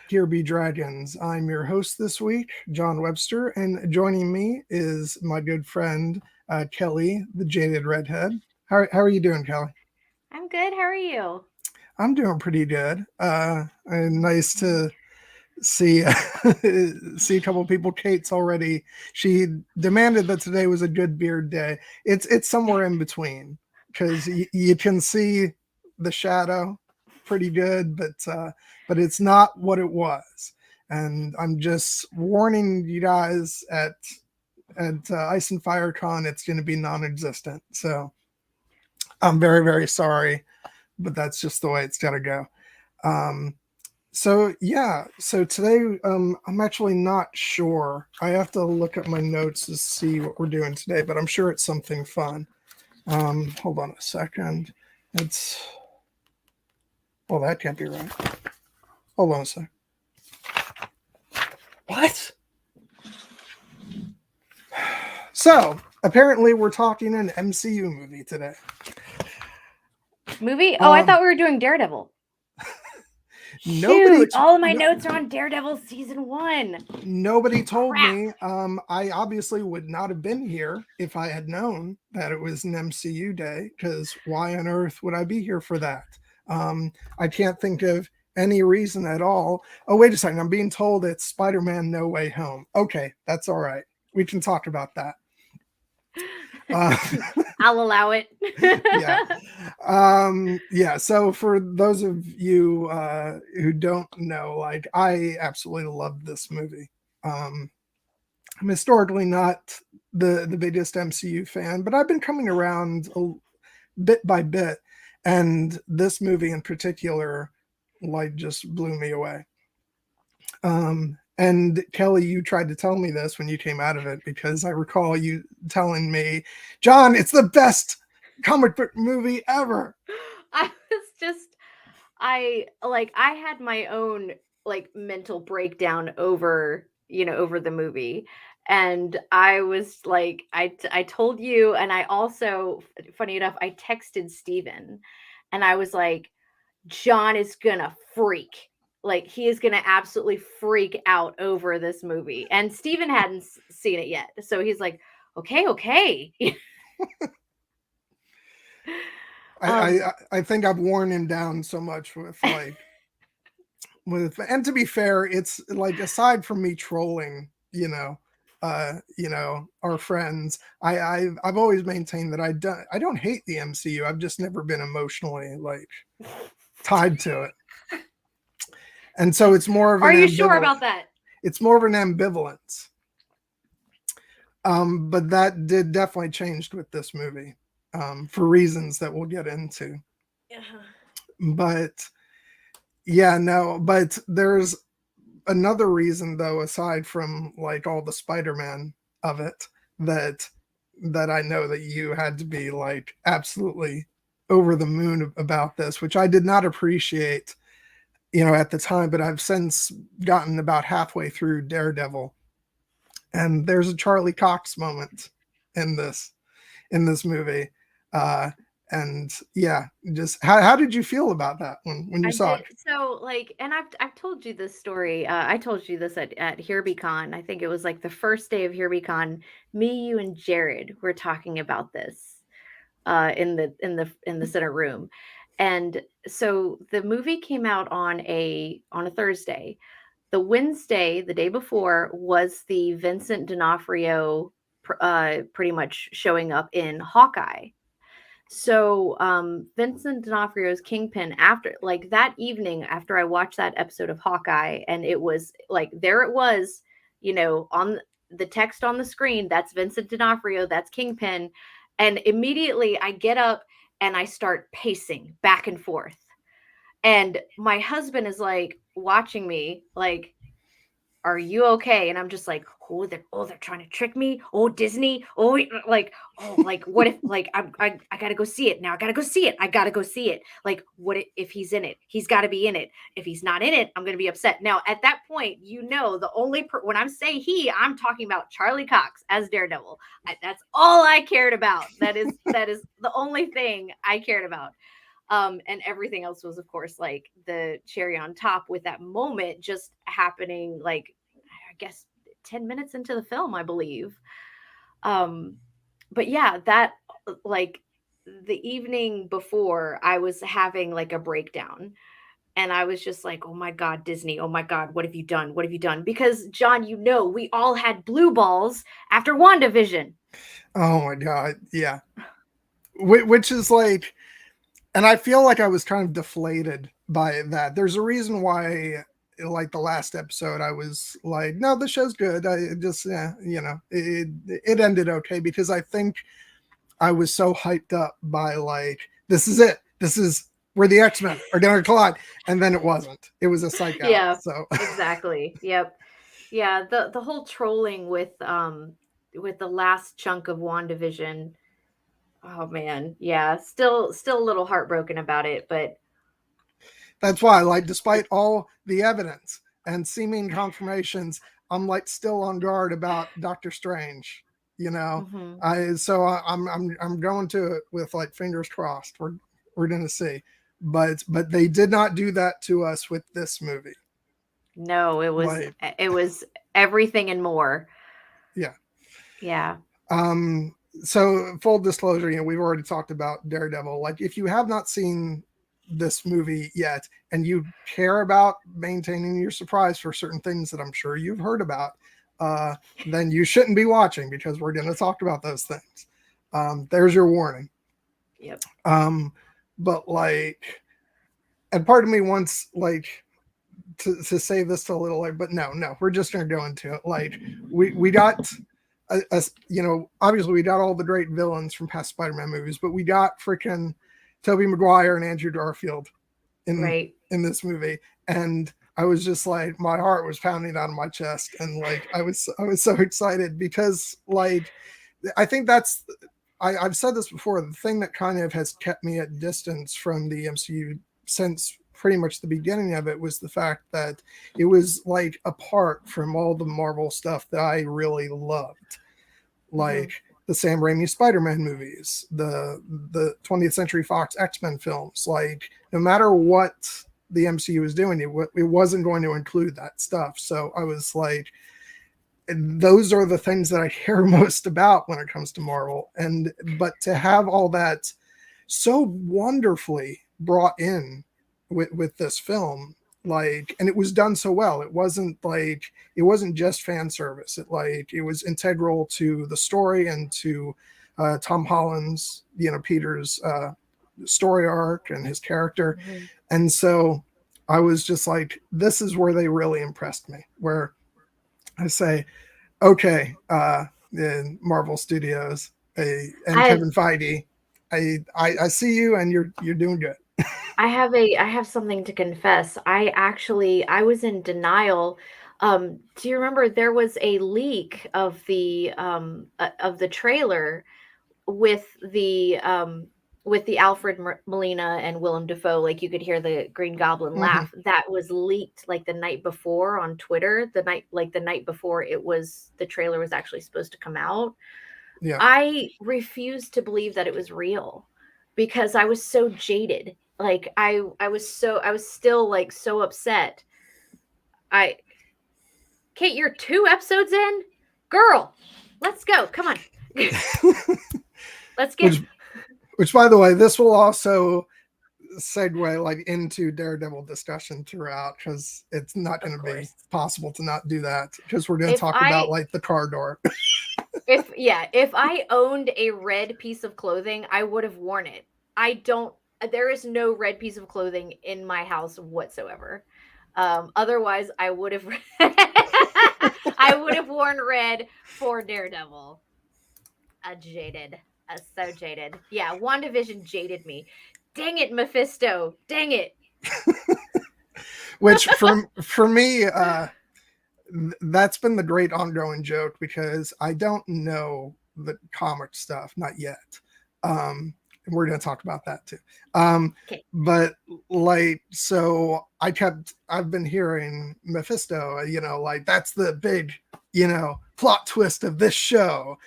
Here Be Dragons. I'm your host this week, John Webster, and joining me is my good friend Kelly, the jaded redhead. How are you doing, Kelly? I'm good. How are you? I'm doing pretty good. And nice to see see a couple of people. Kate's already. She demanded that today was a good beard day. It's somewhere in between because you can see the shadow pretty good, but it's not what it was. And I'm just warning you guys at Ice and Fire Con, it's going to be non-existent. So I'm very sorry, but that's just the way it's got to go. Um, so today I'm actually not sure. I have to look at my notes to see what we're doing today, but I'm sure it's something fun. Hold on a second. It's Oh, that can't be right. Hold on a sec. What? So apparently we're talking an MCU movie today. Movie? Oh, I Um, thought we were doing Daredevil. nobody, Shoot, t- all of my no, notes are on Daredevil season one. Nobody told Crap. me. I obviously would not have been here if I had known that it was an MCU day, because why on earth would I be here for that? I can't think of any reason at all. Oh, wait a second. I'm being told it's Spider Man No Way Home. Okay, that's all right. We can talk about that. Uh, I'll allow it. yeah. Yeah. So for those of you who don't know, like, I absolutely love this movie. Um, I'm historically not the biggest MCU fan, but I've been coming around bit by bit, and this movie in particular, like, just blew me away. And Kelly, you tried to tell me this when you came out of it because I recall you telling me, John, it's the best comic book movie ever. I was just I had my own mental breakdown over the movie. And I was like I told you, and I also, funny enough, I texted Steven and I was like, John is gonna freak. Like, he is gonna absolutely freak out over this movie. And Steven hadn't seen it yet. So he's like, okay, okay. I, um I think I've worn him down so much and to be fair, it's like, aside from me trolling, our friends, I've always maintained that I don't hate the MCU. I've just never been emotionally, like, tied to it. And so are you sure about that? it's more of an ambivalence. But that did definitely changed with this movie, for reasons that we'll get into. But yeah, no, but there's another reason, though, aside from, like, all the Spider-Man of it, that I know that you had to be, like, absolutely over the moon about this, which I did not appreciate, at the time, but I've since gotten about halfway through Daredevil, and there's a Charlie Cox moment in this movie. Uh, and yeah, just how did you feel about that when you I saw did. it? So, and I've told you this story. I told you this at HereBeCon. I think it was like the first day of HereBeCon. Me, you, and Jared were talking about this in the center room. And so the movie came out on a Thursday. The Wednesday, the day before, was the Vincent D'Onofrio pretty much showing up in Hawkeye. So Vincent D'Onofrio's Kingpin, after, like, that evening after I watched that episode of Hawkeye, and it was like, there it was, on the text on the screen, that's Vincent D'Onofrio, that's Kingpin. And immediately I get up and I start pacing back and forth. And my husband is like watching me like, are you okay? And I'm just like, they're trying to trick me. Oh, Disney. Oh, like, oh, like, what if, like, I gotta go see it now. I gotta go see it. I gotta go see it. Like, what if he's in it? He's got to be in it. If he's not in it, I'm gonna be upset. Now, at that point, the only when I'm saying I'm talking about Charlie Cox as Daredevil. That's all I cared about. That is the only thing I cared about. And everything else was, of course, like the cherry on top with that moment just happening, like, I guess 10 minutes into the film, I believe. Um, but yeah, that like the evening before, I was having like a breakdown. And I was just like, oh my God, Disney, oh my God, what have you done? What have you done? Because, John, we all had blue balls after WandaVision. Oh my God. Yeah. Which is like, and I feel like I was kind of deflated by that. There's a reason why, like the last episode, I was like, no, the show's good. I just, yeah, it ended okay because I think I was so hyped up by like, this is it. This is where the X-Men are going to collide. And then it wasn't. It was a psych out. Yeah, So exactly. Yep. Yeah, the whole trolling with the last chunk of WandaVision. Oh man, yeah, still a little heartbroken about it, but that's why, like, despite all the evidence and seeming confirmations, I'm like still on guard about Doctor Strange. You know, mhm. I'm going to it with like fingers crossed. We're gonna see, but they did not do that to us with this movie. No, Like, it was everything and more. yeah. Yeah. Um. So full disclosure, we've already talked about Daredevil. Like, if you have not seen this movie yet and you care about maintaining your surprise for certain things that I'm sure you've heard about, then you shouldn't be watching because we're going to talk about those things. There's your warning. Yep. But like, and part of me wants like to save this to a little like, but no, we're just going to go into it. Like, we got obviously we got all the great villains from past Spider-Man movies, but we got freaking Tobey Maguire and Andrew Garfield in this movie, and I was just like, my heart was pounding out of my chest, and like I was so excited because like I think I've said this before, the thing that kind of has kept me at distance from the MCU since pretty much the beginning of it was the fact that it was like apart from all the Marvel stuff that I really loved, like the Sam Raimi Spider-Man movies, the 20th Century Fox X-Men films. Like, no matter what the MCU was doing, it wasn't going to include that stuff. So I was like, those are the things that I care most about when it comes to Marvel. But to have all that so wonderfully brought in with this film, like, and it was done so well. It wasn't just fan service. It was integral to the story and to Tom Holland's, Peter's story arc and his character. And so I was just like, this is where they really impressed me, where I say, okay, in Marvel Studios and Kevin Feige, I see you and you're doing good. I have something to confess. I was in denial. Do you remember there was a leak of the trailer with the Alfred Molina and Willem Dafoe? Like, you could hear the Green Goblin laugh. That was leaked like the night before on Twitter. The night before the trailer was actually supposed to come out. Yeah. I refused to believe that it was real because I was so jaded. Like, I was still like so upset. Kate, you're 2 episodes in? Girl, let's go. Come on. Let's get which by the way, this will also segue like into Daredevil discussion throughout, because it's not going to be possible to not do that, because we're going to talk about like the car door. If I owned a red piece of clothing, I would have worn it. There is no red piece of clothing in my house whatsoever. Otherwise, I would have worn red for Daredevil. So jaded. Yeah, WandaVision jaded me. Dang it, Mephisto. Dang it. Which for me, that's been the great ongoing joke, because I don't know the comic stuff, not yet. We're going to talk about that too. Okay. But like, so I've been hearing Mephisto, like that's the big, plot twist of this show,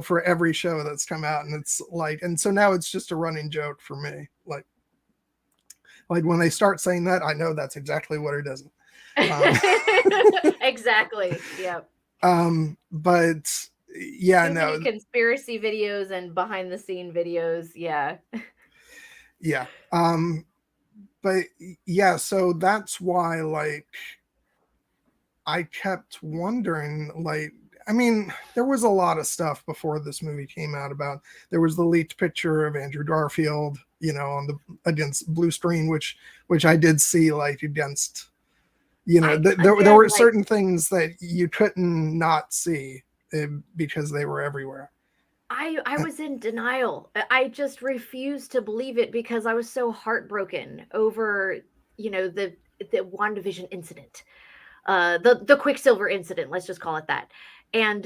for every show that's come out. And it's like, and so now it's just a running joke for me. Like, Like when they start saying that, I know that's exactly what it isn't. Exactly. Yep. But yeah, Too no, many conspiracy videos and behind the scene videos. Yeah. yeah. But yeah, so that's why, like, I kept wondering, like, I mean, there was a lot of stuff before this movie came out about. There was the leaked picture of Andrew Garfield, you know, on the against blue screen, which I did see, like, against, you know, there were certain things that you couldn't not see because they were everywhere. I was in denial. I just refused to believe it because I was so heartbroken over, you know, the WandaVision incident. The Quicksilver incident, let's just call it that. And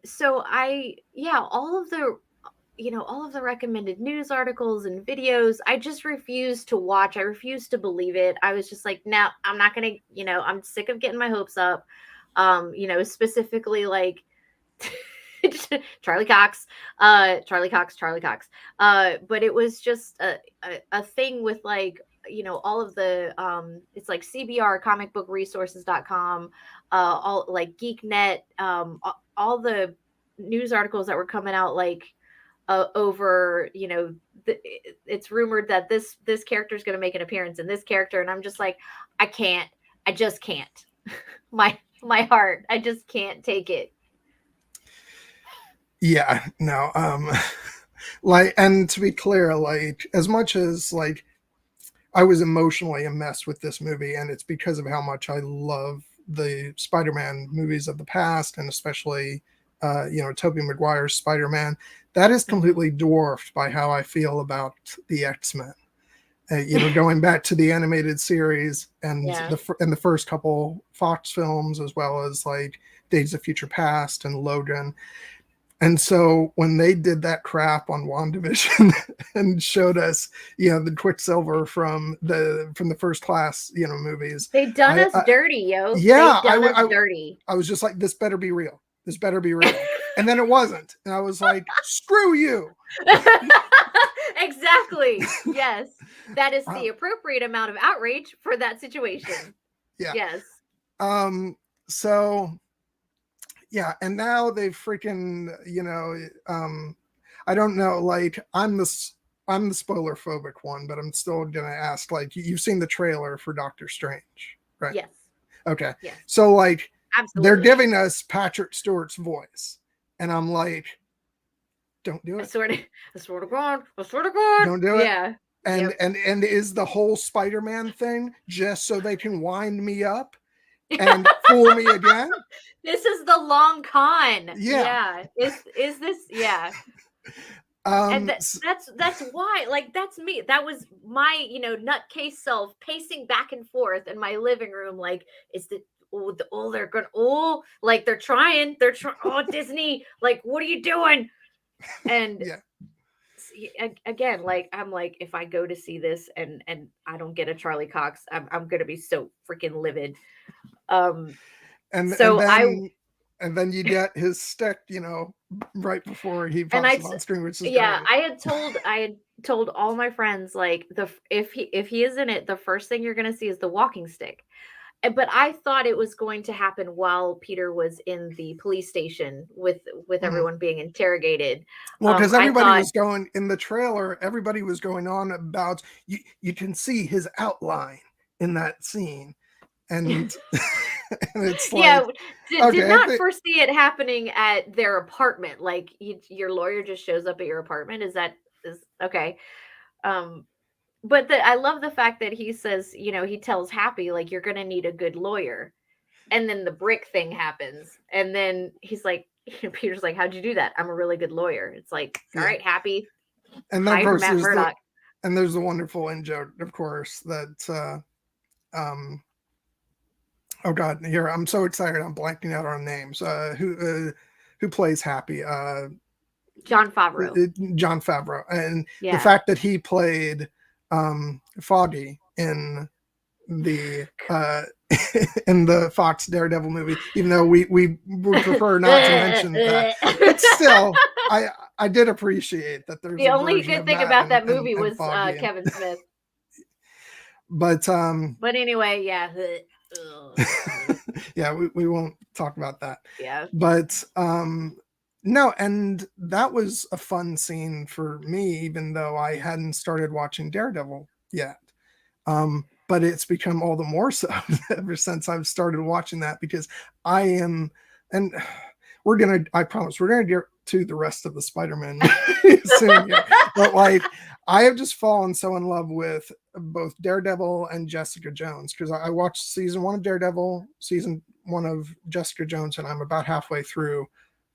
so all of the, you know, all of the recommended news articles and videos, I just refused to watch. I refused to believe it. I was just like, no, I'm not gonna, you know, I'm sick of getting my hopes up. You know, specifically like Charlie Cox. But it was just a thing with, like, you know, all of the it's like CBR, comicbookresources.com, all like GeekNet, all the news articles that were coming out, like, over, you know, it's rumored that this character is going to make an appearance in this character, and I'm just like, I just can't. My heart, I just can't take it. Yeah, no, like, and to be clear, like, as much as, like, I was emotionally messed with this movie, and it's because of how much I love the Spider-Man movies of the past, and especially, you know, Tobey Maguire's Spider-Man, that is completely dwarfed by how I feel about the X-Men. You know, going back to the animated series and the first couple Fox films, as well as, like, Days of Future Past and Logan. And so when they did that crap on WandaVision and showed us, you know, the Quicksilver from the First Class, you know, movies, they done us dirty, yo. Yeah, they done us dirty. I was just like, this better be real. This better be real. And then it wasn't. And I was like, screw you. Exactly. Yes. That is the appropriate amount of outrage for that situation. Yeah. Yes. So yeah, and now they freaking, you know, I don't know, like, I'm the spoiler phobic one, but I'm still gonna ask, like, you've seen the trailer for Doctor Strange, right? Yes. Okay. Yes. So, like, absolutely, they're giving us Patrick Stewart's voice, and I'm like, don't do it. I swear to God. Don't do it. Yeah. And and is the whole Spider-Man thing just so they can wind me up and fool me again? This is the long con. Yeah. Is this? Yeah. And that's why, like, that's me. That was my, you know, nutcase self pacing back and forth in my living room. Like, is the they're gonna like they're trying Disney, like, what are you doing? And again, like, I'm like, if I go to see this and I don't get a Charlie Cox, I'm gonna be so freaking livid. And then you get his stick, you know, right before he pops on screen, which is great. I had told all my friends, like, if he is in it, the first thing you're gonna see is the walking stick. But I thought it was going to happen while Peter was in the police station with everyone being interrogated. Well, because everybody was going in the trailer, everybody was going on about you can see his outline in that scene. And, and it's like, did not foresee it happening at their apartment. Like, your lawyer just shows up at your apartment. Is okay? But I love the fact that he says, you know, he tells Happy, like, you're gonna need a good lawyer, and then the brick thing happens, and then he's like, Peter's like, how'd you do that? I'm a really good lawyer. It's like, all right, Happy. And then there's the wonderful in joke, of course, that oh God, here, I'm so excited. I'm blanking out on names. Who plays Happy? Jon Favreau. Jon Favreau. And the fact that he played Foggy in the in the Fox Daredevil movie, even though we would prefer not to mention that. But still, I did appreciate that there's the only good thing about that movie was Kevin Smith. But anyway, yeah. yeah, we won't talk about that. Yeah. But no, and that was a fun scene for me, even though I hadn't started watching Daredevil yet. But it's become all the more so ever since I've started watching that, because I am, and I promise we're gonna get to the rest of the Spider-Man soon here. But like, I have just fallen so in love with both Daredevil and Jessica Jones, because I watched season 1 of Daredevil, season 1 of Jessica Jones, and I'm about halfway through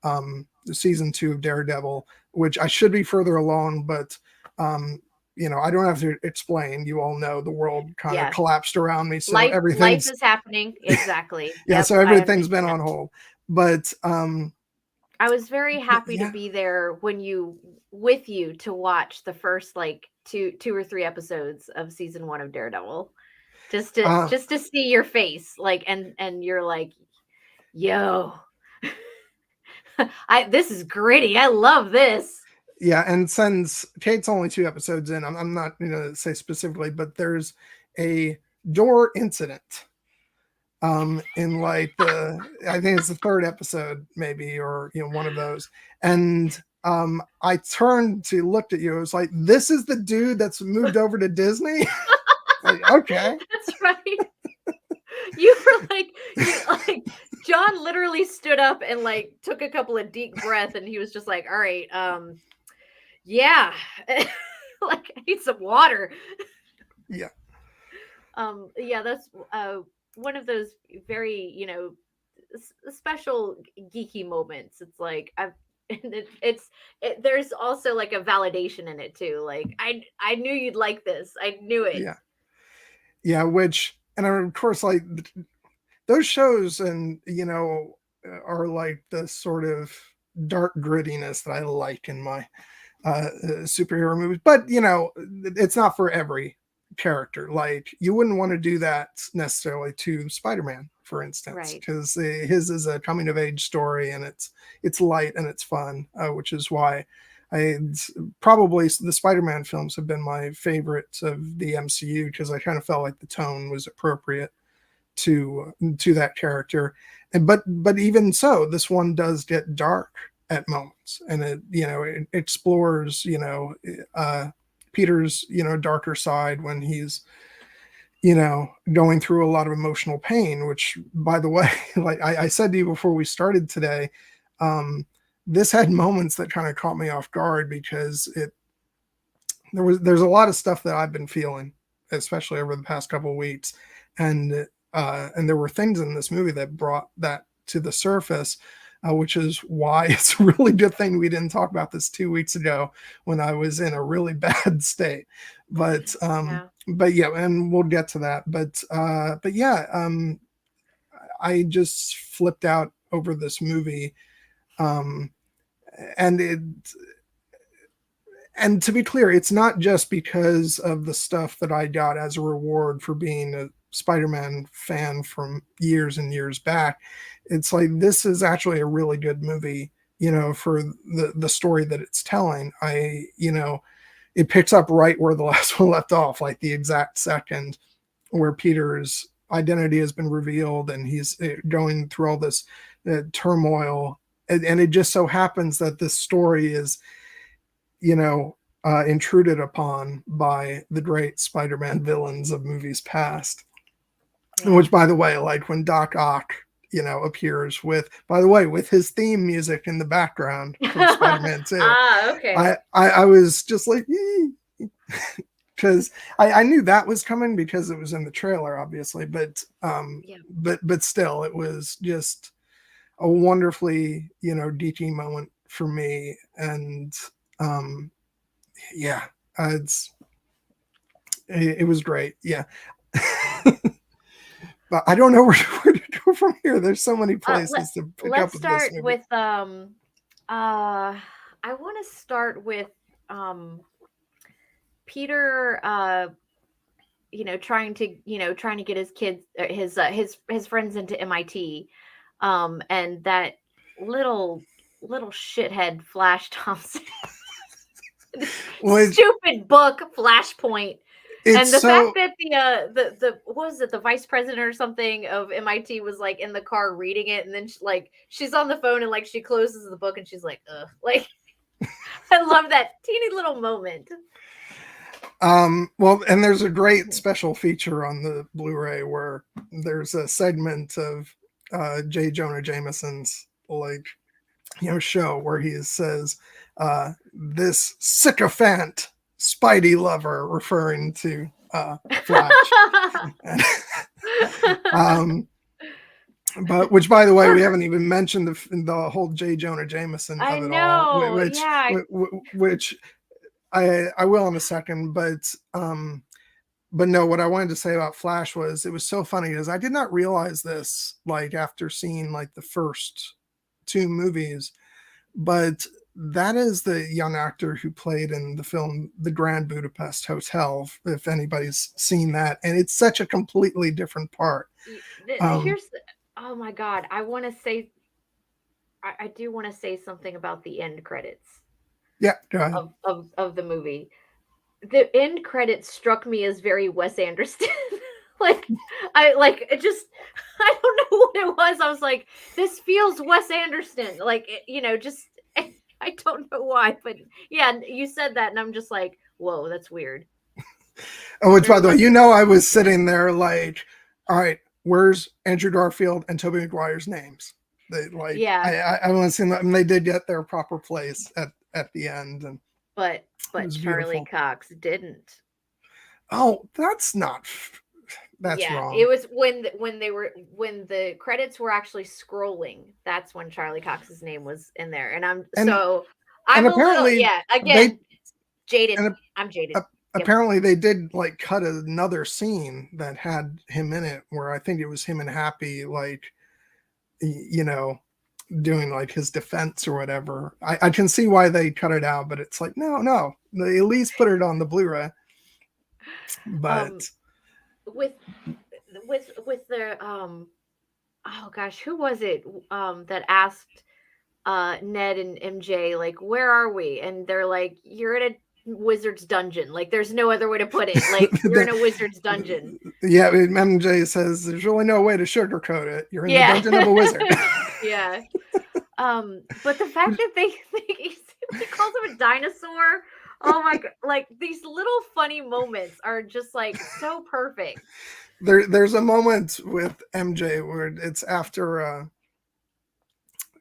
the season 2 of Daredevil, which I should be further along, but I don't have to explain. You all know the world kind of collapsed around me, so life everything's is happening. Exactly. yeah, so everything's been on hold. But I was very happy to be there with you to watch the first like two or three episodes of season 1 of Daredevil, just to see your face, like, and you're like, yo, this is gritty. I love this. Yeah, and since Kate's only 2 episodes in, I'm not going to say specifically, but there's a door incident in like I think it's the 3rd episode maybe, or one of those, and I turned to look at you. It was like, this is the dude that's moved over to Disney. Like, okay, that's right. You were like, John literally stood up and like took a couple of deep breaths, and he was just like, all right, yeah, like, I need some water. Yeah. Yeah, that's one of those very, special geeky moments. It's like there's also like a validation in it too. Like, I knew you'd like this. I knew it. Yeah, which, and of course, like, those shows and are like the sort of dark grittiness that I like in my superhero movies. But it's not for every character. Like, you wouldn't want to do that necessarily to Spider-Man, for instance, because his is a coming of age story, and it's light and it's fun, which is why probably the Spider-Man films have been my favorites of the MCU, because I kind of felt like the tone was appropriate to that character. And but even so, this one does get dark at moments, and it explores Peter's darker side when he's going through a lot of emotional pain, which, by the way, like I said to you before we started today, this had moments that kind of caught me off guard, because there's a lot of stuff that I've been feeling, especially over the past couple of weeks, and there were things in this movie that brought that to the surface, which is why it's a really good thing we didn't talk about this 2 weeks ago when I was in a really bad state. But yeah, and we'll get to that. But yeah, I just flipped out over this movie, and to be clear, it's not just because of the stuff that I got as a reward for being a Spider-Man fan from years and years back. It's like, this is actually a really good movie, for the story that it's telling. It picks up right where the last one left off, like the exact second where Peter's identity has been revealed and he's going through all this turmoil. And it just so happens that this story is, intruded upon by the great Spider-Man villains of movies past. Yeah. Which, by the way, like when Doc Ock, appears with his theme music in the background from Spider-Man 2. Okay. I was just like, because I knew that was coming because it was in the trailer, obviously, but but still, it was just a wonderfully, geeky moment for me. And yeah, it was great. Yeah. But I don't know where to go from here. There's so many places to pick up. Let's start with I want to start with Peter trying to get his kids, his friends into MIT, and that little shithead Flash Thompson. Stupid book Flashpoint. And the so fact that the what was it, the vice president or something of MIT was like in the car reading it, and then she's on the phone and like she closes the book and she's like, ugh, like I love that teeny little moment. well, and there's a great special feature on the Blu-ray where there's a segment of J. Jonah Jameson's like show where he says this sycophant Spidey lover, referring to Flash. But which, by the way, we haven't even mentioned the whole J. Jonah Jameson of I it know, all, which yeah. which I will in a second, but no, what I wanted to say about Flash was it was so funny because I did not realize this like after seeing like the first two movies, but that is the young actor who played in the film The Grand Budapest Hotel, if anybody's seen that, and it's such a completely different part. Oh my god, I want to say, I do want to say something about the end credits. Yeah, go ahead. Of the movie. The end credits struck me as very Wes Anderson. I don't know what it was. I was like, this feels Wes Anderson. Like, just I don't know why, but yeah, you said that, and I'm just like, whoa, that's weird. Oh, which, by the way, I was sitting there like, all right, where's Andrew Garfield and Tobey Maguire's names? They like, yeah, I want to see them, and they did get their proper place at the end, and but Charlie Cox didn't. Oh, that's wrong. It was when the credits were actually scrolling. That's when Charlie Cox's name was in there, and I'm apparently jaded. I'm jaded. Apparently, they did like cut another scene that had him in it, where I think it was him and Happy, like, doing like his defense or whatever. I can see why they cut it out, but it's like, no, they at least put it on the Blu-ray. But with the oh gosh, who was it that asked Ned and MJ like, where are we? And they're like, you're in a wizard's dungeon. Like, there's no other way to put it. Like, you're in a wizard's dungeon. Yeah, MJ says there's really no way to sugarcoat it. You're in the dungeon of a wizard. Yeah. But the fact that he calls him a dinosaur, oh my god, like these little funny moments are just like so perfect. There's a moment with MJ where it's after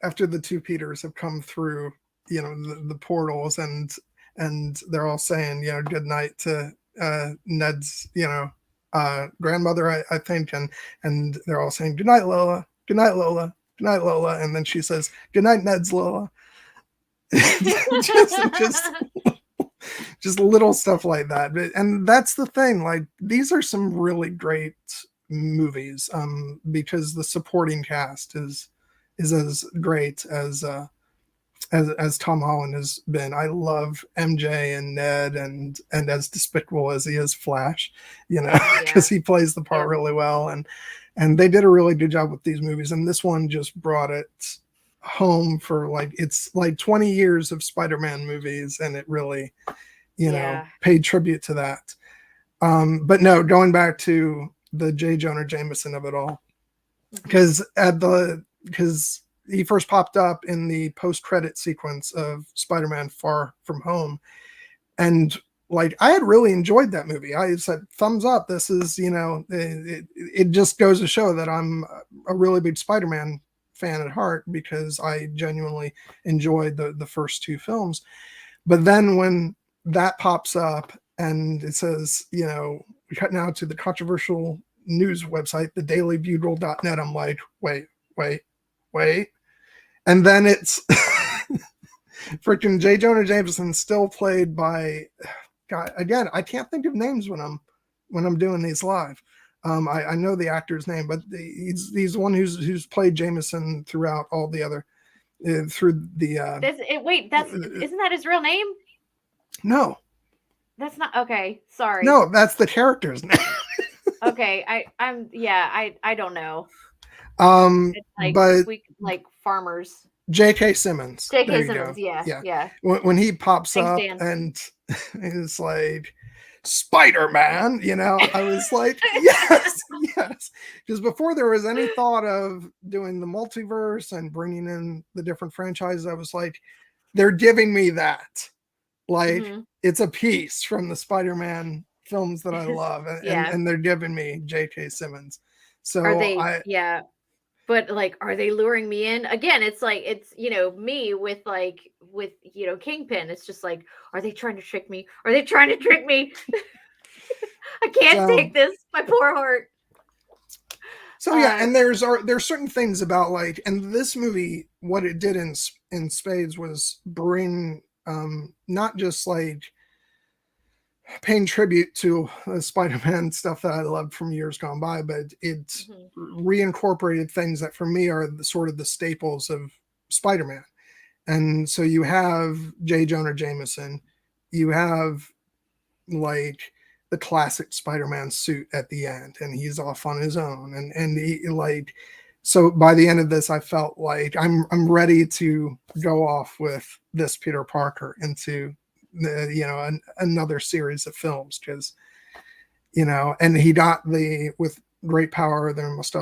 the two Peters have come through, the portals, and they're all saying, good night to Ned's, grandmother, I think, and they're all saying, good night, Lola, good night, Lola, good night, Lola, and then she says, good night, Ned's Lola. just little stuff like that. And that's the thing, like, these are some really great movies, because the supporting cast is as great as Tom Holland has been. I love MJ and Ned, and as despicable as he is Flash, because he plays the part really well, and they did a really good job with these movies, and this one just brought it home for it's 20 years of Spider-Man movies, and it really paid tribute to that. But no, going back to the J. Jonah Jameson of it all, because he first popped up in the post-credit sequence of Spider-Man Far From Home, and I had really enjoyed that movie. I said, thumbs up. This is, it just goes to show that I'm a really big Spider-Man fan at heart, because I genuinely enjoyed the first two films. But then when that pops up and it says, we cut now to the controversial news website, thedailybugle.net, I'm like, wait. And then it's freaking J. Jonah Jameson, still played by, God, again, I can't think of names when I'm doing these live. I know the actor's name, but he's the one who's played Jameson throughout all the other through the. Isn't that his real name? No, that's not okay. Sorry. No, that's the character's name. Okay, I don't know. But farmers. J.K. Simmons. J.K. Simmons, yeah. When he pops Thanks, up, Dan. and it's like, Spider-Man, I was like, yes, yes. Because before there was any thought of doing the multiverse and bringing in the different franchises, I was like, they're giving me that. Like, it's a piece from the Spider-Man films that I love, and they're giving me J.K. Simmons. So Are they? But like, are they luring me in? Again, it's like, it's, me with Kingpin. It's just like, are they trying to trick me? Are they trying to trick me? I can't take this. My poor heart. So yeah, and there's certain things about like, and this movie, what it did in spades was bring not just like paying tribute to Spider-Man stuff that I loved from years gone by, but it reincorporated things that for me are the sort of the staples of Spider-Man. And so you have J. Jonah Jameson, you have like the classic Spider-Man suit at the end, and he's off on his own, and he like, so by the end of this, I felt like I'm ready to go off with this Peter Parker into another series of films, because and he got with great power there must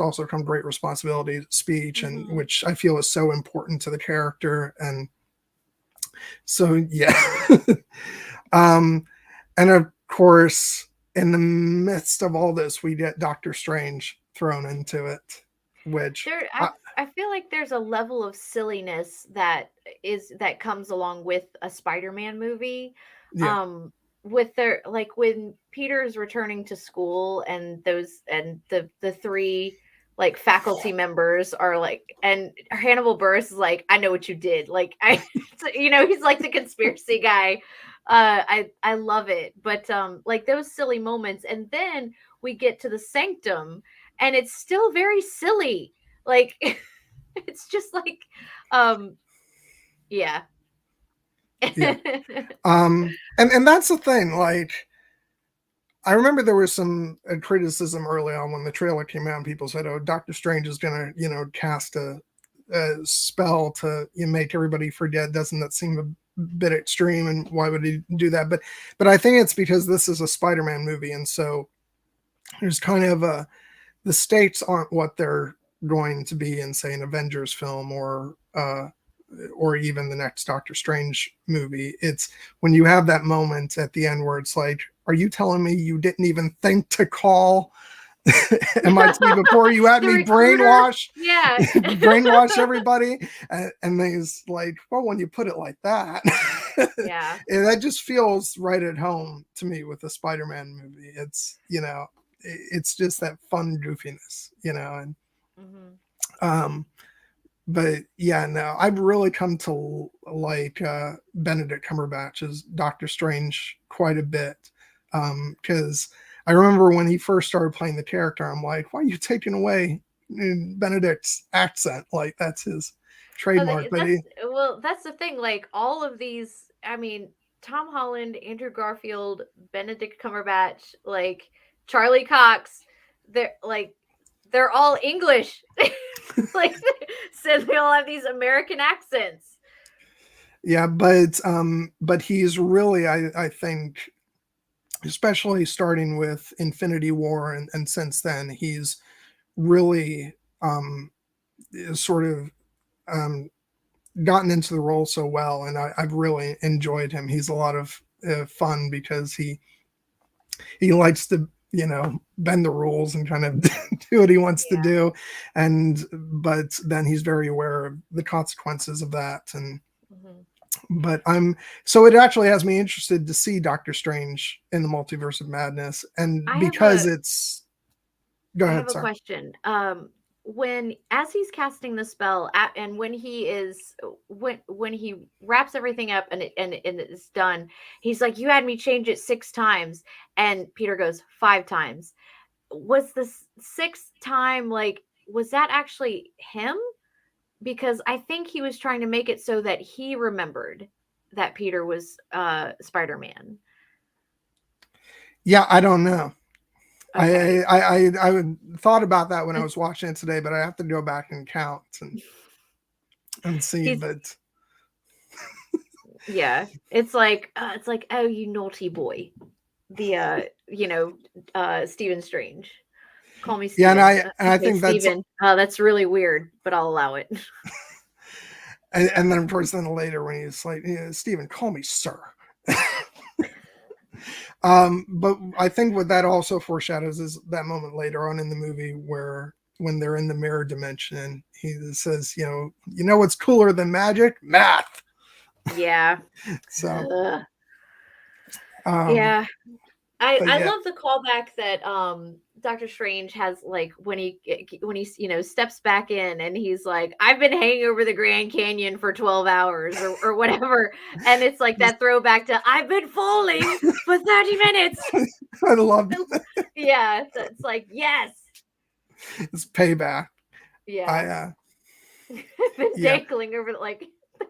also come great responsibility speech, and which I feel is so important to the character. And so yeah. And of course, in the midst of all this, we get Doctor Strange thrown into it, which I feel like there's a level of silliness that comes along with a Spider-Man movie. With their, like, when Peter's returning to school, and the three like faculty members are like, and Hannibal Buress is like, I know what you did. Like, he's like the conspiracy guy. I love it. But like those silly moments, and then we get to the Sanctum, and it's still very silly. Like, it's just like, yeah. And that's the thing. Like, I remember there was some criticism early on when the trailer came out, and people said, "Oh, Doctor Strange is gonna, cast a spell to make everybody forget." Doesn't that seem a bit extreme? And why would he do that? But I think it's because this is a Spider-Man movie, and so there's kind of the stakes aren't what they're going to be in, say, an Avengers film or even the next Doctor Strange movie. It's when you have that moment at the end where it's like, are you telling me you didn't even think to call MIT before you had me brainwash? Yeah. Brainwash everybody. And he's like, well, when you put it like that, yeah, that just feels right at home to me with the Spider-Man movie. It's, it's just that fun goofiness, and but yeah, no, I've really come to like Benedict Cumberbatch as Doctor Strange quite a bit, because I remember when he first started playing the character, I'm like, why are you taking away Benedict's accent? Like, that's his trademark. That's the thing. Like, all of these, I mean, Tom Holland, Andrew Garfield, Benedict Cumberbatch, like Charlie Cox, they're all English. Like, so they all have these American accents. Yeah, but he's really, I think, especially starting with Infinity War and since then, he's really sort of gotten into the role so well, and I've really enjoyed him. He's a lot of fun because he likes to bend the rules and kind of do what he wants to do, but then he's very aware of the consequences of that. And but so it actually has me interested to see Doctor Strange in the Multiverse of Madness, and because it's go ahead. I have a question. As he's casting the spell, and when he wraps everything up and it's done, he's like, you had me change it 6 times, and Peter goes 5 times. Was the 6th time, like, was that actually him? Because I think he was trying to make it so that he remembered that Peter was Spider-Man. Yeah, I don't know. Okay. I thought about that when I was watching it today, but I have to go back and count and see. But Yeah. It's like, oh, you naughty boy. The Stephen Strange. Call me Yeah, Steven. and I Okay, think that's Steven. That's really weird, but I'll allow it. and then of course then later when he's like, yeah, Steven, call me sir. But I think what that also foreshadows is that moment later on in the movie where when they're in the mirror dimension, he says, you know what's cooler than magic? Math. Yeah. So Ugh. um Yeah. I but I yeah, love the callback that Doctor Strange has, like when he steps back in and he's like, I've been hanging over the Grand Canyon for 12 hours or whatever, and it's like that throwback to I've been falling for 30 minutes. I love Yeah, that's like, yes. this payback. Yeah. I I've been yeah, dangling over the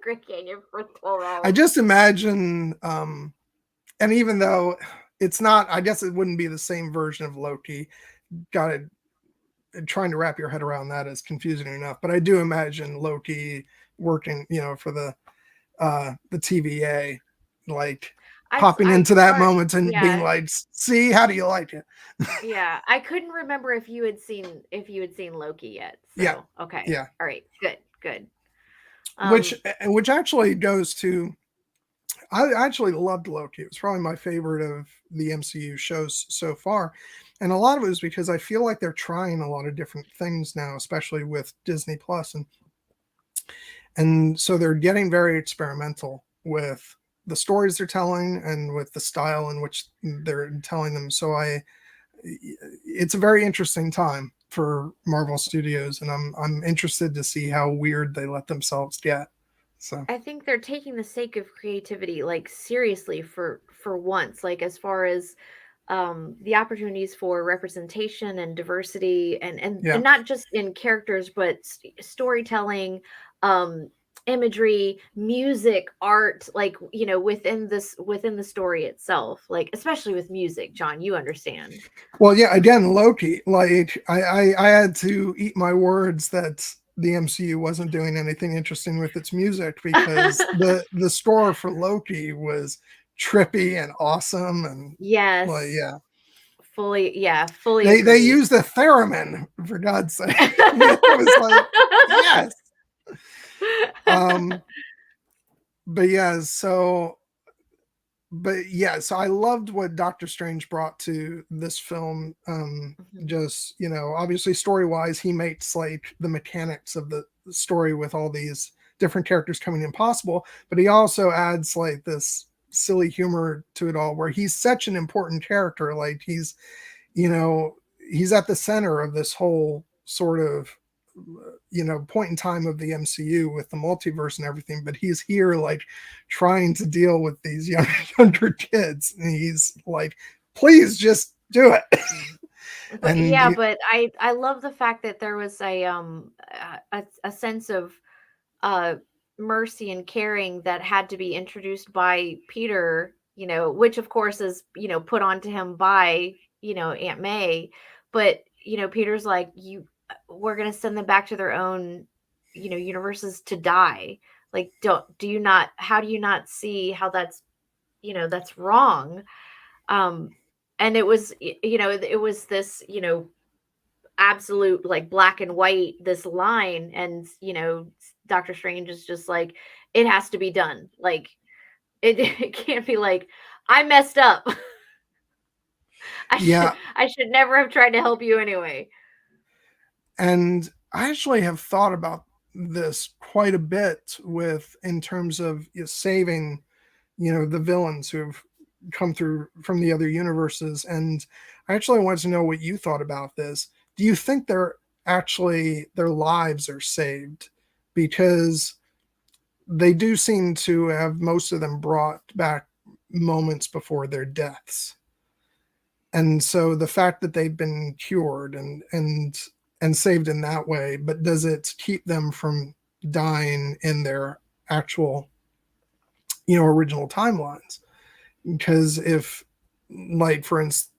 Grand Canyon for 12 I hours. just imagine and even though it's not, I guess it wouldn't be the same version of Loki. Got it. Trying to wrap your head around that is confusing enough, but I do imagine Loki working, for the TVA, like popping I into that sorry. moment and being Yeah. like, "See, how do you like it?" Yeah, I couldn't remember if you had seen Loki yet. Yeah, So, okay. yeah. All right. Good. Good. Which Um which actually goes to, I actually loved Loki. It was probably my favorite of the MCU shows so far. And a lot of it was because I feel like they're trying a lot of different things now, especially with Disney Plus, and so they're getting very experimental with the stories they're telling and with the style in which they're telling them. So it's a very interesting time for Marvel Studios, and I'm interested to see how weird they let themselves get. So I think they're taking the sake of creativity like seriously for once, like as far as the opportunities for representation and diversity and yeah. not just in characters but storytelling, um imagery, music, art, like within the story itself, like especially with music. John, you understand. Well, yeah. Again, Loki. Like I had to eat my words that the MCU wasn't doing anything interesting with its music because the score for Loki was trippy and awesome, and like, Yes, yeah. fully They agree. used the theremin, for God's sake. It was like, yes. Um, but yeah, so I loved what Doctor Strange brought to this film. Mhm. Just, obviously story wise, he makes like the mechanics of the story with all these different characters coming in possible, but he also adds like this silly humor to it all, where he's such an important character. Like you know, he's at the center of this whole sort of point in time of the MCU with the multiverse and everything, but he's here like trying to deal with these younger kids, and he's like, please just do it. But and yeah, he, but I love the fact that there was a sense of uh mercy and caring that had to be introduced by Peter, which of course is, put onto him by, Aunt May. But, Peter's like, we're going to send them back to their own, universes to die. Like, do you not, how do you not see how that's wrong? Um and it was this, absolute like black and white, this line, and Doctor Strange is just like, it has to be done, like it can't be like, I messed up. i should yeah, i should never have tried to help you anyway. and I actually have thought about this quite a bit with in terms of saving the villains who've come through from the other universes. And I actually wanted to know what you thought about this. Do you think their lives are saved? Because they do seem to have most of them brought back moments before their deaths. And so the fact that they've been cured and saved in that way, but does it keep them from dying in their actual original timelines? Because if, like, for instance,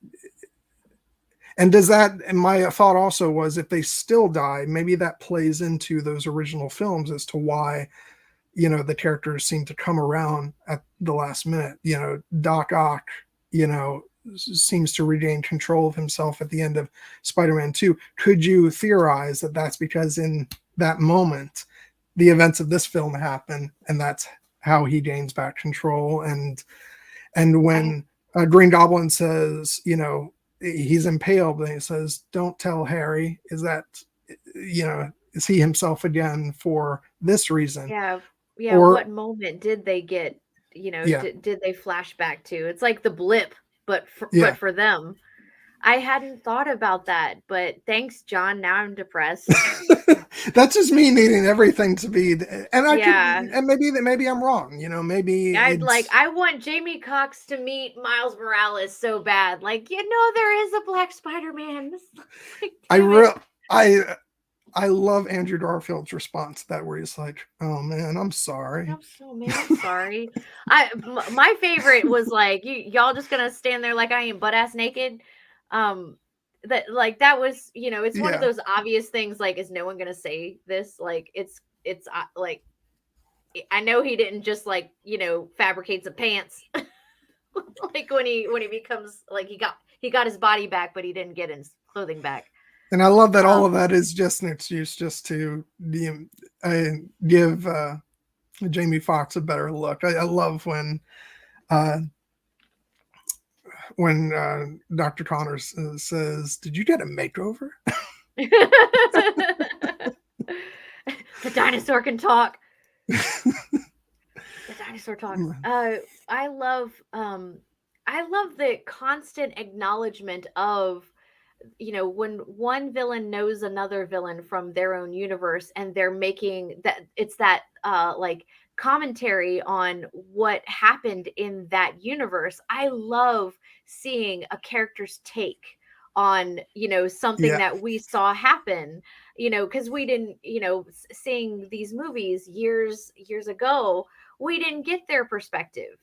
and does that, and my thought also was, if they still die, maybe that plays into those original films as to why the characters seem to come around at the last minute. Doc Ock, seems to regain control of himself at the end of Spider-Man 2. Could you theorize that that's because in that moment the events of this film happen, and that's how he gains back control? And when Green Goblin says, he's impaled, and he says, "Don't tell Harry," is that, is he himself again for this reason? Yeah. Or What moment did they get? yeah, Did they flash back to? It's like the blip, but yeah. for them. I hadn't thought about that, but thanks, John. Now I'm depressed. That's just me needing everything to be, and I could, Yeah. and maybe I'm wrong. Maybe it's. I want Jamie Cox to meet Miles Morales so bad. Like, there is a Black Spider-Man. Like, I love Andrew Garfield's response to that, where he's like, "Oh man, I'm sorry." I'm sorry. My favorite was like, y'all just gonna stand there like I am butt ass naked. That was, it's one of Yeah. those obvious things. Like, is no one gonna say this? Like, it's like, I know he didn't just like, fabricate some pants. Like when he becomes like, he got his body back, but he didn't get his clothing back. And I love that all of that is just an excuse just to give Jamie Foxx a better look. I love when Dr. Connors says, "Did you get a makeover?" The dinosaur can talk. The dinosaur talk. I love the constant acknowledgement of, when one villain knows another villain from their own universe, and they're making that, it's that like commentary on what happened in that universe. I love seeing a character's take on, something that we saw happen, because we didn't, seeing these movies years ago, we didn't get their perspective.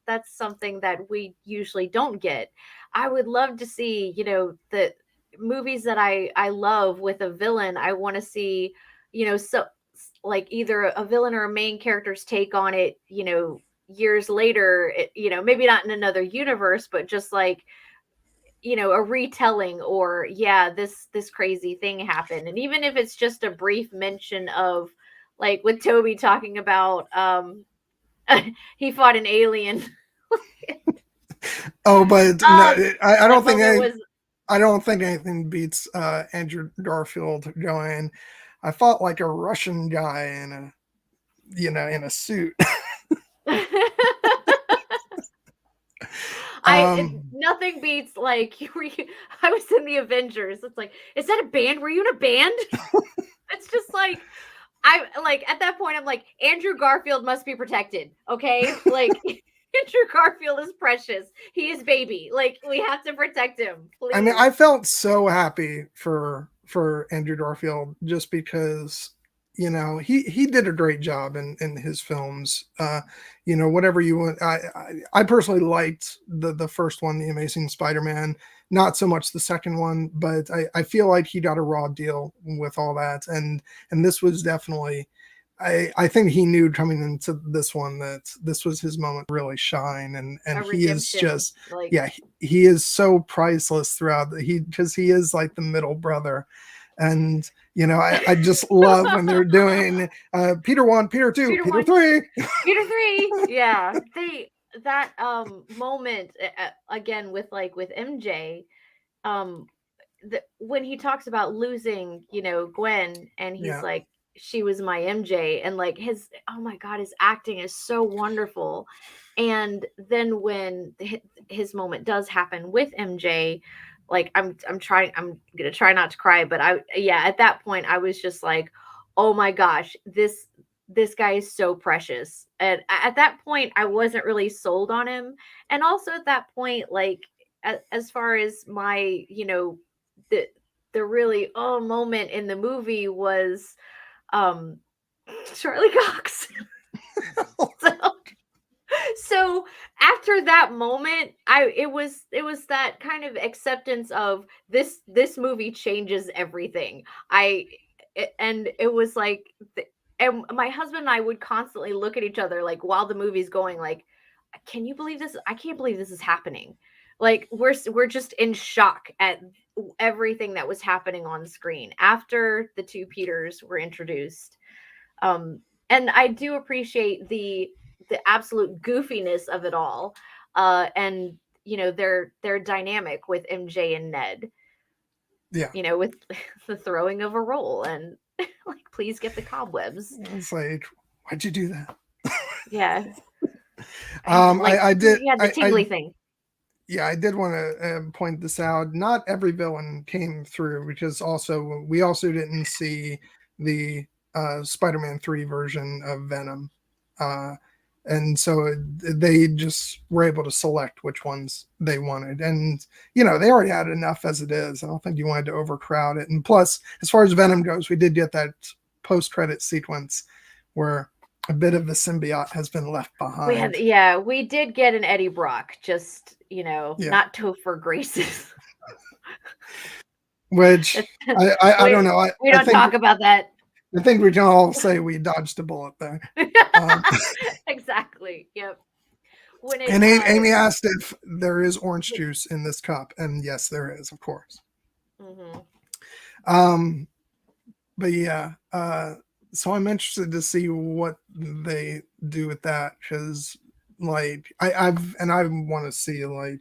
That's something that we usually don't get. I would love to see, the movies that I love with a villain. I want to see, so like either a villain or a main character's take on it, years later, maybe not in another universe, but just like, a retelling, or this crazy thing happened. And even if it's just a brief mention of, like with Toby talking about, he fought an alien. Oh, but no, I don't think I don't think anything beats Andrew Garfield going, "I fought like a Russian guy in a suit." Nothing beats like, I was in the Avengers. It's like, is that a band? Were you in a band? It's just like, I like at that point I'm like, Andrew Garfield must be protected. Okay. Like, Andrew Garfield is precious. He is baby. Like, we have to protect him. Please. I mean, I felt so happy for Andrew Garfield, just because he did a great job in his films. Whatever you want. I personally liked the first one, The Amazing Spider-Man, not so much the second one, but I feel like he got a raw deal with all that, and this was definitely. I think he knew coming into this one that this was his moment to really shine, and he is just he is so priceless throughout because he is like the middle brother. And I just love when they're doing Peter 1, Peter 2, Peter 3. Peter 3. Yeah. That moment again with MJ, when he talks about losing, Gwen, and he's like, she was my MJ, and like oh my God, his acting is so wonderful. And then when his moment does happen with MJ, like I'm gonna try not to cry, but at that point I was just like, oh my gosh, this guy is so precious. And at that point I wasn't really sold on him. And also at that point, like as far as my, the really moment in the movie was Charlie Cox. So after that moment, it was that kind of acceptance of this movie changes everything. And it was like And my husband and I would constantly look at each other like while the movie's going, like, can you believe this? I can't believe this is happening. Like we're just in shock at everything that was happening on screen after the two Peters were introduced. And I do appreciate the absolute goofiness of it all. And their dynamic with MJ and Ned. Yeah. With the throwing of a roll and like, please get the cobwebs. It's like, why'd you do that? Yeah. I did. Yeah, the tingly thing. Yeah, I did want to point this out. Not every villain came through, because we also didn't see the Spider-Man 3 version of Venom. And so they just were able to select which ones they wanted. And, they already had enough as it is. I don't think you wanted to overcrowd it. And plus, as far as Venom goes, we did get that post-credit sequence where a bit of the symbiote has been left behind. We did get an Eddie Brock, just, not Topher Grace's. Which, I don't know. We don't talk about that. I think we can all say we dodged a bullet there. Exactly. Yep. And Amy asked if there is orange juice in this cup, and yes, there is, of course. Mm-hmm. But yeah, so I'm interested to see what they do with that, because like I want to see, like,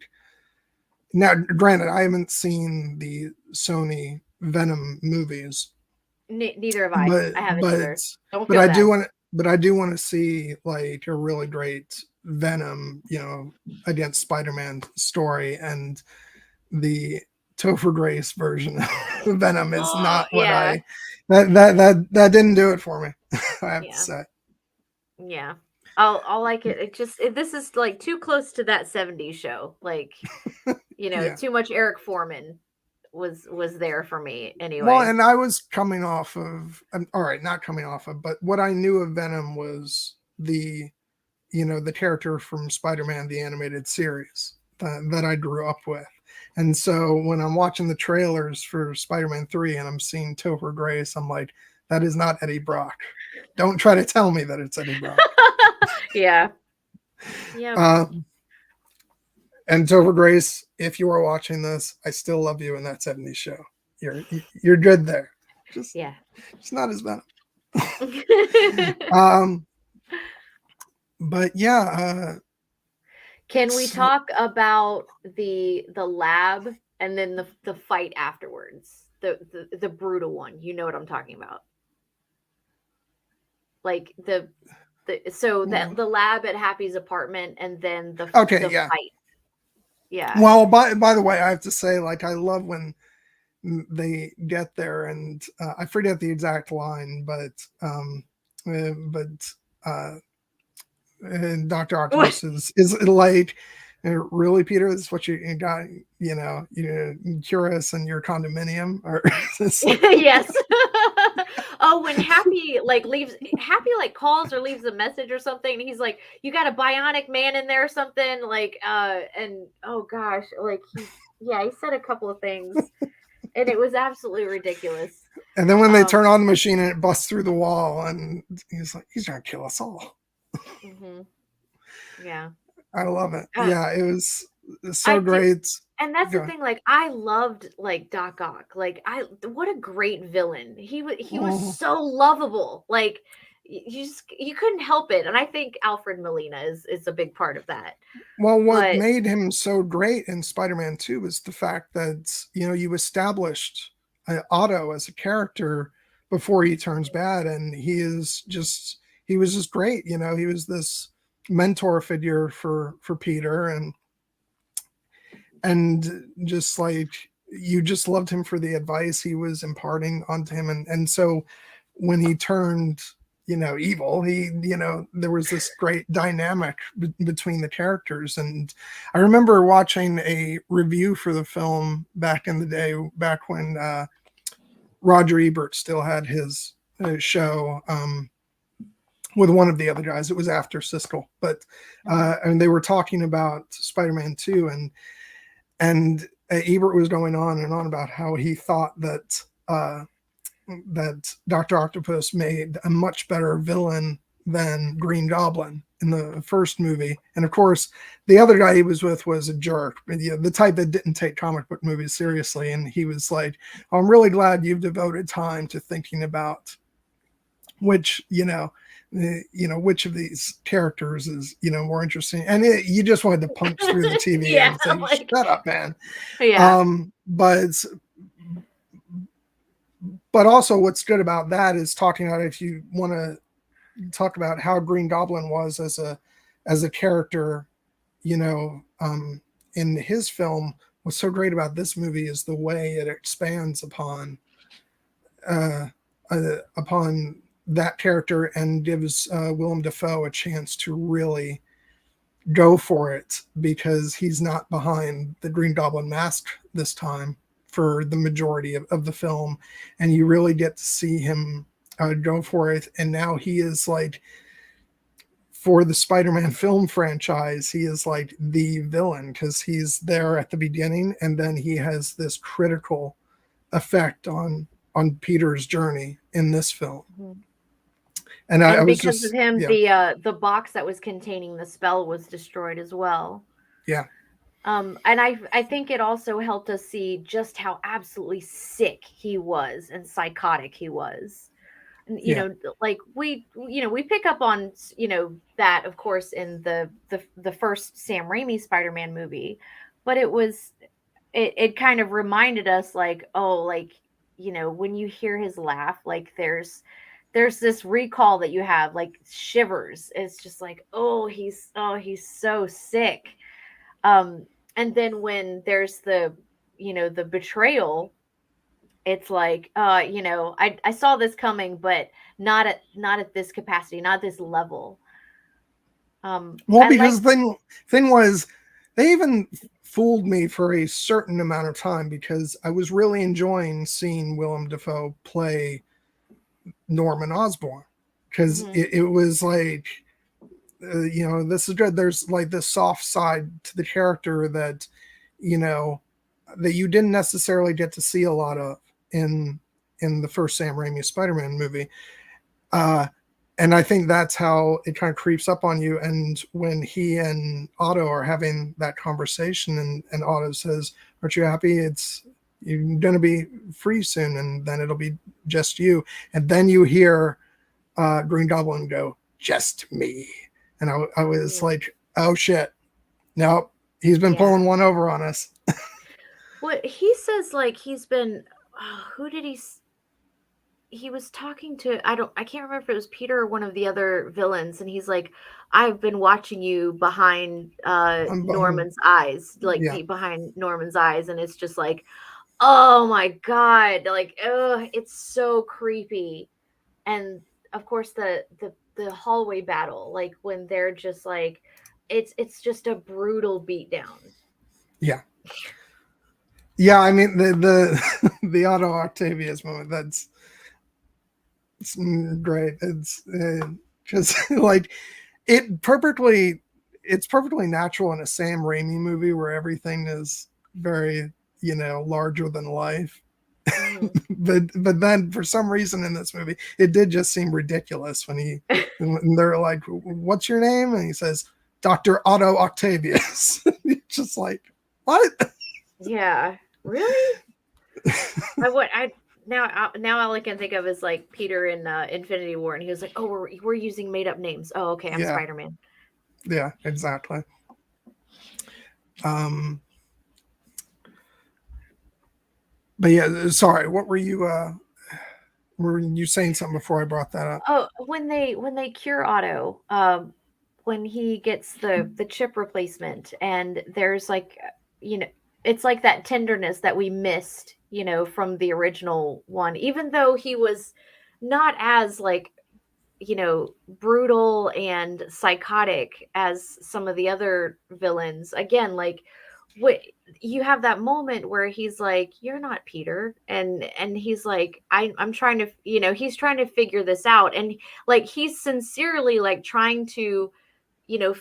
now granted I haven't seen the Sony Venom movies. Neither have I. I haven't either. Don't feel but I bad. do want to see like a really great Venom, against Spider-Man story, and the Topher Grace version of Venom is not what that didn't do it for me. I have to say. Yeah. I'll like it. This is like too close to that 70s show. Like, too much Eric Foreman was there for me anyway. Well, and I was coming off of, not coming off of, but what I knew of Venom was the character from Spider-Man the animated series that I grew up with. And so when I'm watching the trailers for Spider-Man 3 and I'm seeing Topher Grace, I'm like, that is not Eddie Brock. Don't try to tell me that it's Eddie Brock. Yeah. And Topher Grace, if you are watching this, I still love you in that 70s show. You're good there. Just not as Venom. But yeah. Can we talk about the lab and then the fight afterwards? The brutal one. You know what I'm talking about. Like the lab at Happy's apartment, and then the fight. Yeah. Well, by the way, I have to say, like, I love when they get there, and I forget the exact line, but Dr. Octopus is like, really, Peter, this is what you got, you cure us in your condominium, or yes. Oh, when Happy calls or leaves a message or something, and he's like, you got a bionic man in there or something, like, and oh gosh, like he said a couple of things and it was absolutely ridiculous. And then when they turn on the machine and it busts through the wall, and he's like, he's gonna kill us all. Mm-hmm. Yeah, I love it. It was so great. And that's the thing, like, I loved, like, Doc Ock. Like, what a great villain. He was so lovable. Like, you couldn't help it. And I think Alfred Molina is a big part of that. Well, what made him so great in Spider-Man 2 was the fact that, you established Otto as a character before he turns bad, and he was just great. He was this mentor figure for Peter, and just like, you just loved him for the advice he was imparting onto him. And so when he turned, evil, there was this great dynamic between the characters. And I remember watching a review for the film back in the day, back when Roger Ebert still had his show with one of the other guys. It was after Siskel, but and they were talking about Spider-Man 2, and Ebert was going on and on about how he thought that that Dr. Octopus made a much better villain than Green Goblin in the first movie. And of course, the other guy he was with was a jerk, the type that didn't take comic book movies seriously. And he was like, I'm really glad you've devoted time to thinking about which, which of these characters is, more interesting. And you just wanted to punch through the TV Yeah, and say, like, shut up, man. yeah. But also what's good about that is talking about, if you want to talk about how Green Goblin was as a character, in his film, what's so great about this movie is the way it expands upon that character and gives Willem Dafoe a chance to really go for it, because he's not behind the Green Goblin mask this time for the majority of the film, and you really get to see him go for it. And now he is like, for the Spider-Man film franchise, he is like the villain, because he's there at the beginning, and then he has this critical effect on Peter's journey in this film. Mm-hmm. And I was because just, of him, yeah. the box that was containing the spell was destroyed as well. Yeah. And I think it also helped us see just how absolutely sick he was and psychotic he was. And, like we pick up on, that of course in the first Sam Raimi Spider-Man movie, but it kind of reminded us, like, oh, like, when you hear his laugh, like there's this recall that you have, like shivers. It's just like, oh, he's so sick. And then when there's the betrayal, it's like, I saw this coming, but not at this capacity, not this level. Well, because thing was, they even fooled me for a certain amount of time, because I was really enjoying seeing Willem Dafoe play Norman Osborn, because it was like, this is good. There's like this soft side to the character that, that you didn't necessarily get to see a lot of in the first Sam Raimi Spider-Man movie. And I think that's how it kind of creeps up on you. And when he and Otto are having that conversation, and Otto says, aren't you happy? You're going to be free soon, and then it'll be just you. And then you hear Green Goblin go, just me. And I was like, oh shit. Nope. He's been pulling one over on us. What he says, like, he's been, who did he was talking to, I can't remember if it was Peter or one of the other villains, and he's like, I've been watching you behind Norman's eyes, like behind Norman's eyes, and it's just like, oh my god, like, oh, it's so creepy. And of course the hallway battle, like when they're just like, it's just a brutal beatdown. Yeah, I mean the Otto Octavius moment, it's great. It's just like it's perfectly natural in a Sam Raimi movie where everything is very, larger than life. but then for some reason in this movie, it did just seem ridiculous when they're like, what's your name? And he says, Dr. Otto Octavius. It's just like, what? Yeah, really? Now all I can think of is like Peter in Infinity War, and he was like, oh, we're using made up names. Oh, okay, I'm Spider-Man. Yeah, exactly. But yeah, sorry, what were you saying something before I brought that up? Oh, when they cure Otto, when he gets the chip replacement, and there's like, it's like that tenderness that we missed, from the original one, even though he was not as, like, brutal and psychotic as some of the other villains. Again, like, what, you have that moment where he's like, you're not Peter, and he's like, I'm trying to, he's trying to figure this out, and like he's sincerely like trying to,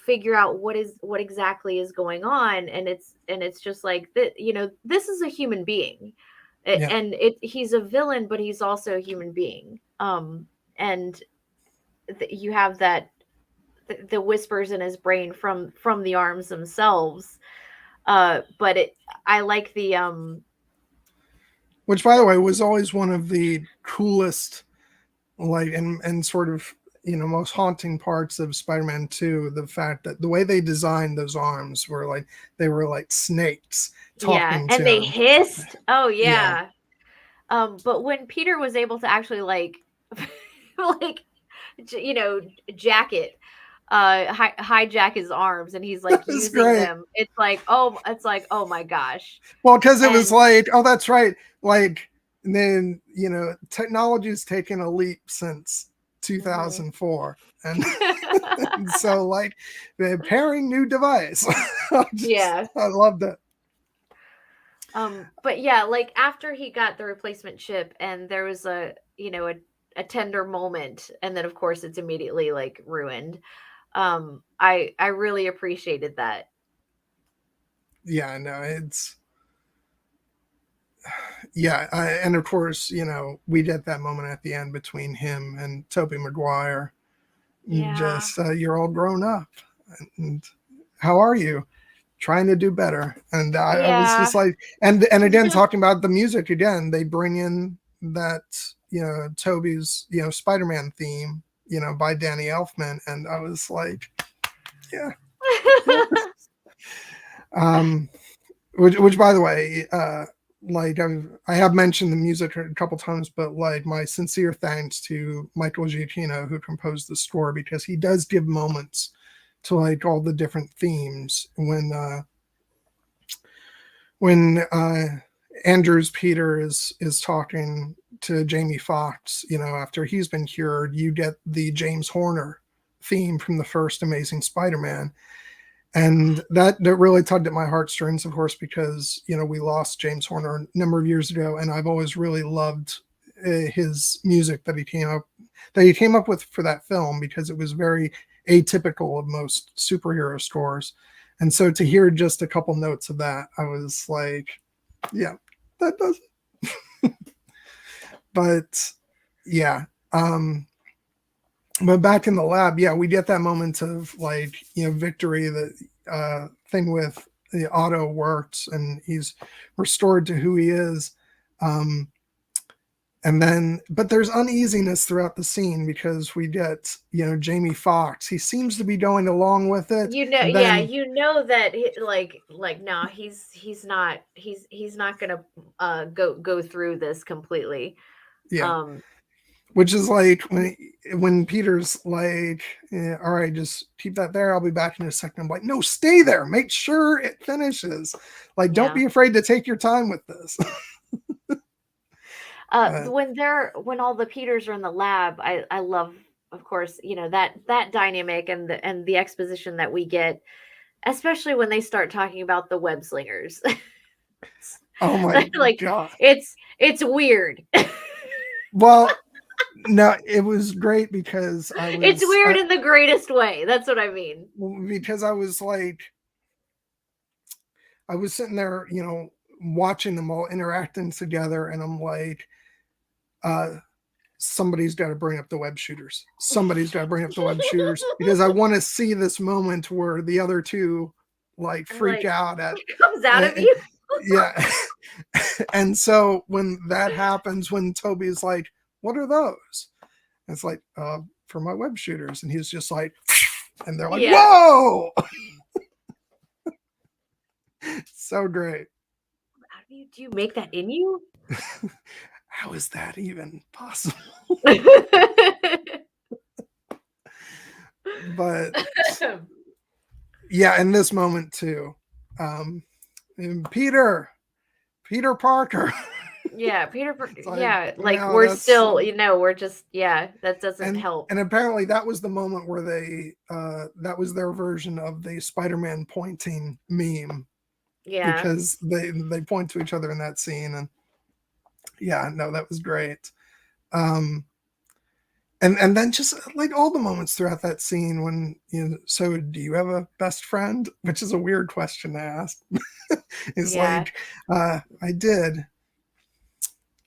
figure out what exactly is going on, and it's just like that, this is a human being, Yeah. And he's a villain, but he's also a human being. And you have that the whispers in his brain from the arms themselves. But I like the Which, by the way, was always one of the coolest, like, and sort of, most haunting parts of Spider-Man 2, the fact that the way they designed those arms were like, they were like snakes yeah, talking and to they him. hissed. Oh Yeah. yeah. But when Peter was able to actually like like jacket hijack his arms, and he's like It was using great. them, it's like, oh my gosh. Well, because it was And like, oh, that's right. Like, and then, technology's taken a leap since mhm. 2004. And so, like, the pairing new device. Yeah. I loved it. But yeah, like after he got the replacement chip, and there was a tender moment, and then of course it's immediately like ruined. I really appreciated that. Yeah, no, yeah. And of course, we get that moment at the end between him and Tobey Maguire. Yeah. Just, you're all grown up. And how are you? Trying to do better. And I was Yeah. just like, and again, talking about the music again, they bring in that, Toby's, Spider-Man theme, by Danny Elfman. And I was like, yeah, yeah. Um, which by the way, like I have mentioned the music a couple times, but like my sincere thanks to Michael Giacchino, who composed the score, because he does give moments to like all the different themes when Andrew's Peter is talking to Jamie Foxx, after he's been cured, you get the James Horner theme from the first Amazing Spider-Man. And that really tugged at my heartstrings, of course, because, we lost James Horner a number of years ago. And I've always really loved his music that he came up with for that film, because it was very atypical of most superhero scores. And so to hear just a couple notes of that, I was like, yeah, that does it. But yeah. But back in the lab, yeah, we get that moment of like, victory. That thing with the Otto works, and he's restored to who he is. Um, and then, but there's uneasiness throughout the scene, because we get, Jamie Foxx. He seems to be going along with it, and Yeah, then that no, he's not gonna go through this completely. yeah, Um, which is like when Peter's like, all right, just keep that there. I'll be back in a second. I'm like, no, stay there. Make sure it finishes. Like, don't yeah. be afraid to take your time with this. When all the Peters are in the lab, I love, of course, that dynamic, and the exposition that we get, especially when they start talking about the web slingers. Oh my Like, god. it's weird. Well, no, it was great because It's weird in the greatest way. That's what I mean. because I was like, I was sitting there, watching them all interacting together, and I'm like, uh, somebody's got to bring up the web shooters. Somebody's got to bring up the web shooters, because I want to see this moment where the other two like freak Like, out at it comes out of uh, you. yeah. And so when that happens, when Toby's like, what are those? And it's like, for my web shooters. And he's just like, and they're like, Yeah. whoa. So great. How do you make that in you? How is that even possible? But yeah, in this moment too, and Peter Parker. Yeah, Peter. Like, Yeah, like no, we're that's still, we're just, that doesn't and help. and apparently that was the moment where that was their version of the Spider-Man pointing meme, Yeah, because they point to each other in that scene. And yeah, no, that was great. um and then just like all the moments throughout that scene when, so do you have a best friend, which is a weird question to ask. It's yeah. like, I did.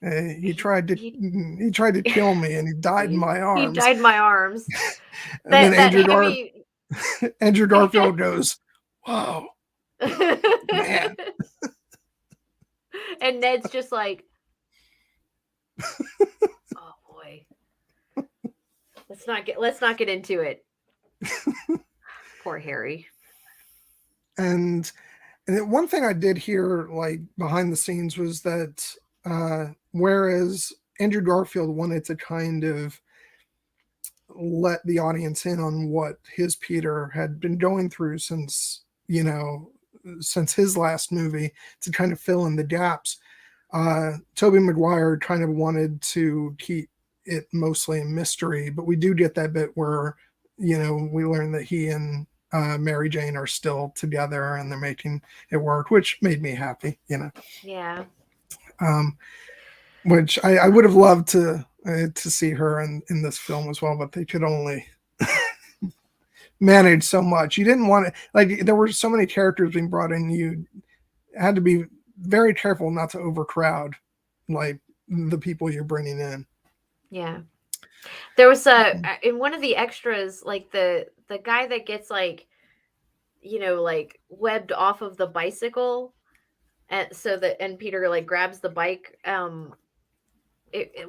He tried to kill me, and he died in my he arms. died in my arms. And then Andrew Garfield goes, "Whoa, man!" And Ned's just like, "Oh boy, let's not get into it." Poor Harry. And one thing I did hear, like behind the scenes, was that whereas Andrew Garfield wanted to kind of let the audience in on what his Peter had been going through since his last movie, to kind of fill in the gaps, Tobey Maguire kind of wanted to keep it mostly a mystery, but we do get that bit where we learn that he and Mary Jane are still together and they're making it work, which made me happy. Yeah. Which I would have loved to see her in this film as well, but they could only manage so much. You didn't want to, like, there were so many characters being brought in, you had to be very careful not to overcrowd like the people you're bringing in. Yeah. There was in one of the extras, like the guy that gets like webbed off of the bicycle, and Peter like grabs the bike.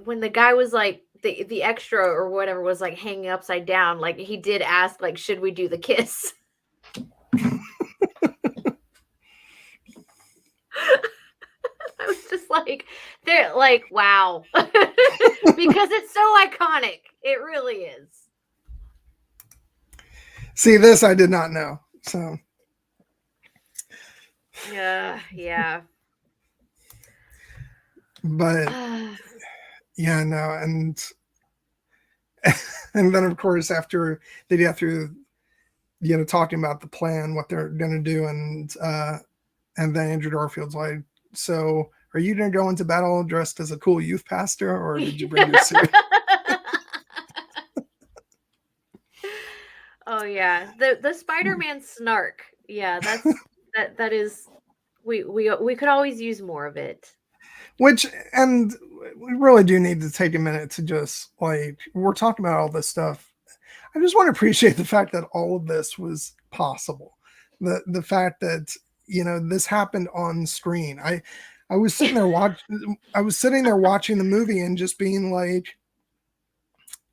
When the guy was like the extra or whatever was like hanging upside down, like he did ask, like, should we do the kiss? I was just like, they're like, wow. Because it's so iconic. It really is. See, this I did not know. So yeah. But yeah, no, and then of course after they get through talking about the plan, what they're gonna do, and then Andrew Garfield's like, so are you gonna go into battle dressed as a cool youth pastor, or did you bring your suit? Oh yeah, the Spider-Man snark. Yeah, that is, we could always use more of it. And we really do need to take a minute to just, like, we're talking about all this stuff. I just want to appreciate the fact that all of this was possible. The fact that this happened on screen. I was sitting there watching the movie and just being like,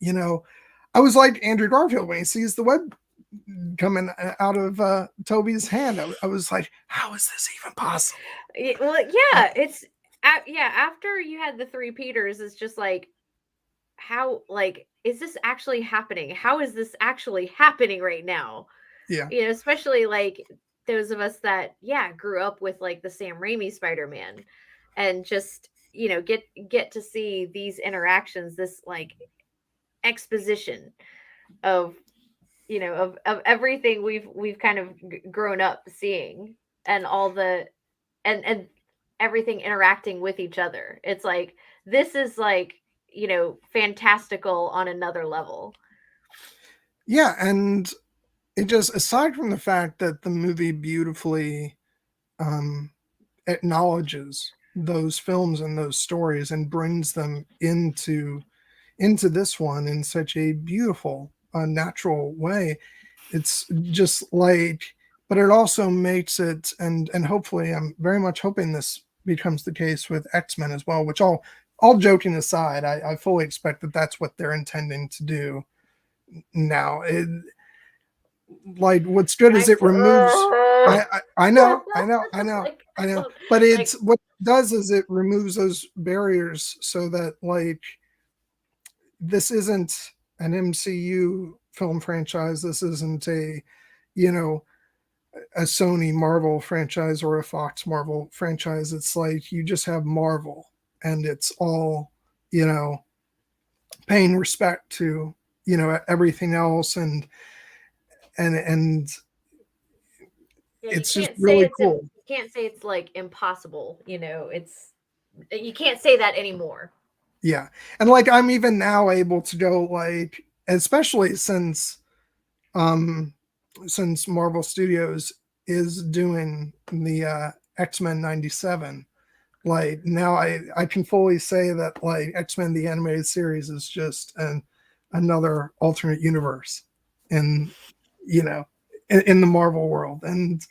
I was like Andrew Garfield when he sees the web coming out of Toby's hand. I was like, how is this even possible? Well, yeah, it's after you had the three Peters, it's just like, how, like, is this actually happening? How is this actually happening right now? Yeah. Especially like those of us that grew up with like the Sam Raimi Spider-Man, and just get to see these interactions, this like exposition of of everything we've kind of grown up seeing, and all the and everything interacting with each other. It's like, this is like fantastical on another level. Yeah, and it just, aside from the fact that the movie beautifully acknowledges those films and those stories and brings them into this one in such a beautiful, natural way, it's just like, but it also makes it, and hopefully, I'm very much hoping this becomes the case with X-Men as well, which, all joking aside, I fully expect that that's what they're intending to do now. Like, what's good is it removes, I know, but it's, like, what it does is it removes those barriers, so that, like, this isn't an MCU film franchise. This isn't a Sony Marvel franchise or a Fox Marvel franchise. It's like, you just have Marvel, and it's all paying respect to everything else, and it's just really cool. You can't say it's like impossible. It's, you can't say that anymore. Yeah, and like, I'm even now able to go, like, especially since Marvel Studios is doing the X-Men 97, Like now I can fully say that like X-Men the animated series is just another alternate universe in you know in the Marvel world. And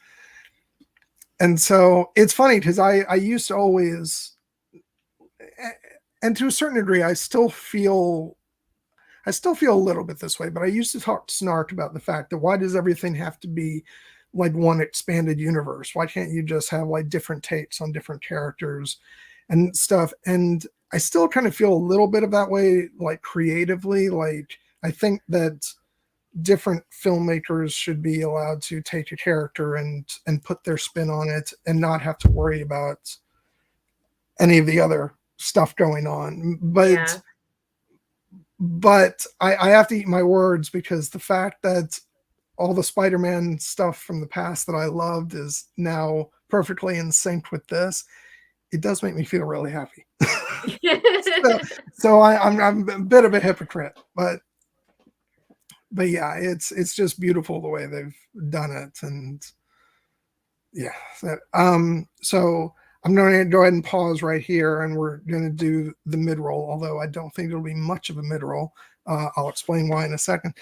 so it's funny because I used to always, and to a certain degree I still feel a little bit this way, but I used to talk snark about the fact that why does everything have to be like one expanded universe? Why can't you just have like different takes on different characters and stuff? And I still kind of feel a little bit of that way, like creatively. Like I think that different filmmakers should be allowed to take a character and put their spin on it and not have to worry about any of the other stuff going on. Yeah. But I have to eat my words because the fact that all the Spider-Man stuff from the past that I loved is now perfectly in sync with this, it does make me feel really happy. so I'm a bit of a hypocrite, but yeah, it's just beautiful the way they've done it, and yeah. So I'm going to go ahead and pause right here, and we're going to do the mid roll. Although I don't think it'll be much of a mid roll. I'll explain why in a second.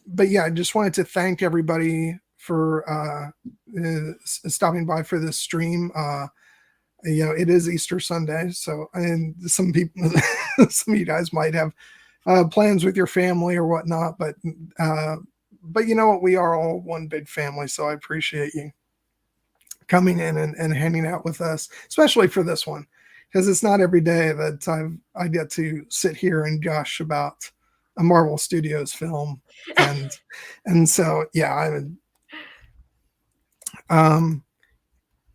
But yeah, I just wanted to thank everybody for stopping by for this stream. It is Easter Sunday, so and some people, some of you guys might have plans with your family or whatnot, but you know what? We are all one big family, so I appreciate you coming in and hanging out with us, especially for this one, because it's not every day that I get to sit here and gush about a Marvel Studios film, and so yeah,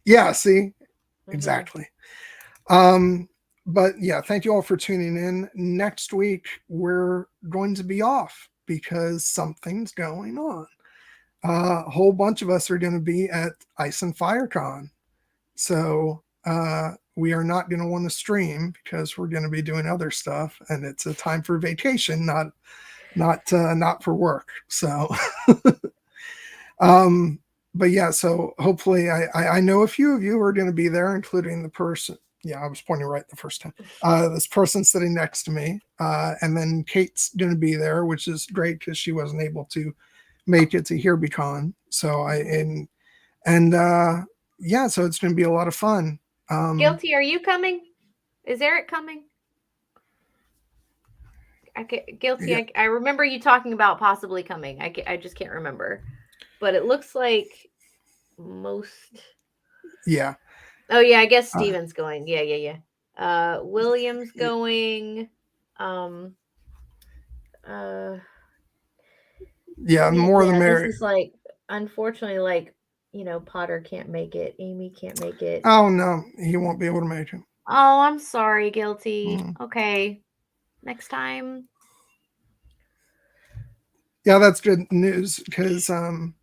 yeah, see, exactly. But yeah, thank you all for tuning in. Next week we're going to be off because something's going on. A whole bunch of us are going to be at Ice and Fire Con. So we are not going to want to stream because we're going to be doing other stuff, and it's a time for vacation, not for work. So but yeah, so hopefully I know a few of you are going to be there, including the person. Yeah, I was pointing right the first time. This person sitting next to me. And then Kate's going to be there, which is great because she wasn't able to make it to HereBeCon. So yeah, so it's going to be a lot of fun. Guilty, are you coming? Is Eric coming? Guilty. Yeah. I remember you talking about possibly coming. I just can't remember, but it looks like most. Yeah. Oh yeah, I guess Steven's going. Yeah. William's going. Yeah, more the merrier. This is like, unfortunately, like, Potter can't make it. Amy can't make it. Oh no, he won't be able to make it. Oh, I'm sorry, Guilty. Okay, next time. Yeah, that's good news because I'm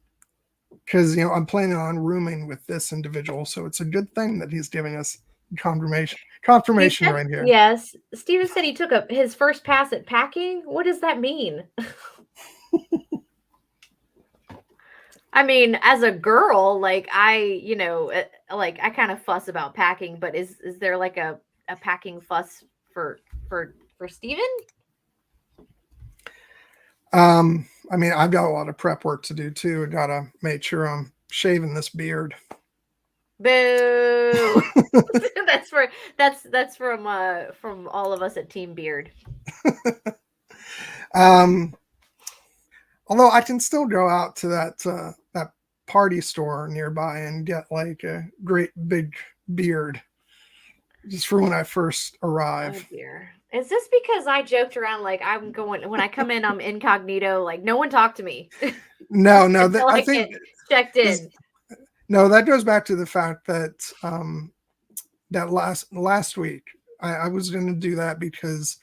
planning on rooming with this individual, so it's a good thing that he's giving us confirmation right here. Yes, Steven said he took his first pass at packing. What does that mean? I mean, as a girl, like I kind of fuss about packing, but is there like a packing fuss for Steven? I mean, I've got a lot of prep work to do too. I gotta make sure I'm shaving this beard. Boo! that's from all of us at Team Beard. Although I can still go out to that party store nearby and get like a great big beard just for when I first arrive. Oh dear. Is this because I joked around like I'm going when I come in, I'm incognito, like no one talk to me? No, I think checked in. No, that goes back to the fact that that last week I was going to do that because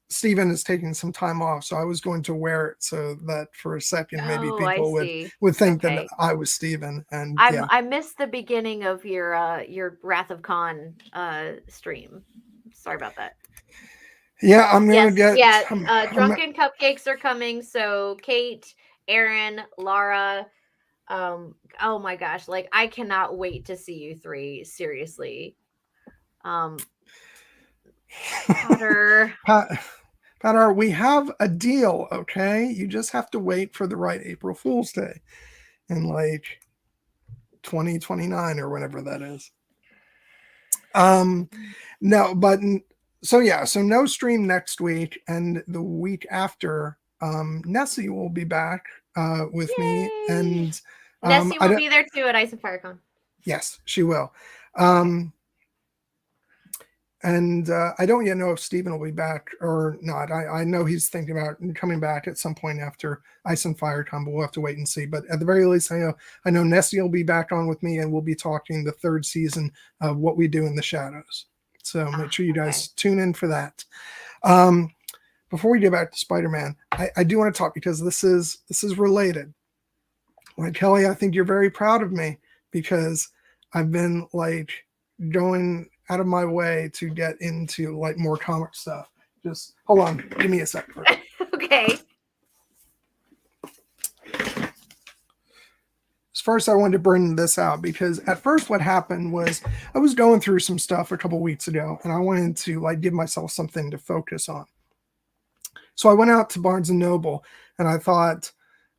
Steven is taking some time off, so I was going to wear it so that for a second maybe people would think that I was Steven. And I missed the beginning of your Wrath of Khan stream. Sorry about that. Yeah, I'm gonna Drunken Cupcakes are coming. So Kate, Aaron, Laura, Oh my gosh, like I cannot wait to see you three. Seriously. Potter. Potter, we have a deal, okay? You just have to wait for the right April Fool's Day in like 2029 or whenever that is. No, but so yeah, so no stream next week, and the week after, Nessie will be back with me, Yay! and Nessie I will don't. be there too at Ice and FireCon. Yes, she will. And I don't yet know if Steven will be back or not. I know he's thinking about coming back at some point after Ice and FireCon, but we'll have to wait and see. But at the very least, I know Nessie will be back on with me, and we'll be talking the third season of What We Do in the Shadows. So make sure you guys tune in for that. Before we get back to Spider-Man, I do want to talk because this is related. Like Kelly, I think you're very proud of me because I've been like going out of my way to get into like more comic stuff. Just hold on, give me a second. Okay. First, I wanted to bring this out because at first what happened was I was going through some stuff a couple weeks ago and I wanted to like give myself something to focus on. So I went out to Barnes and Noble and I thought,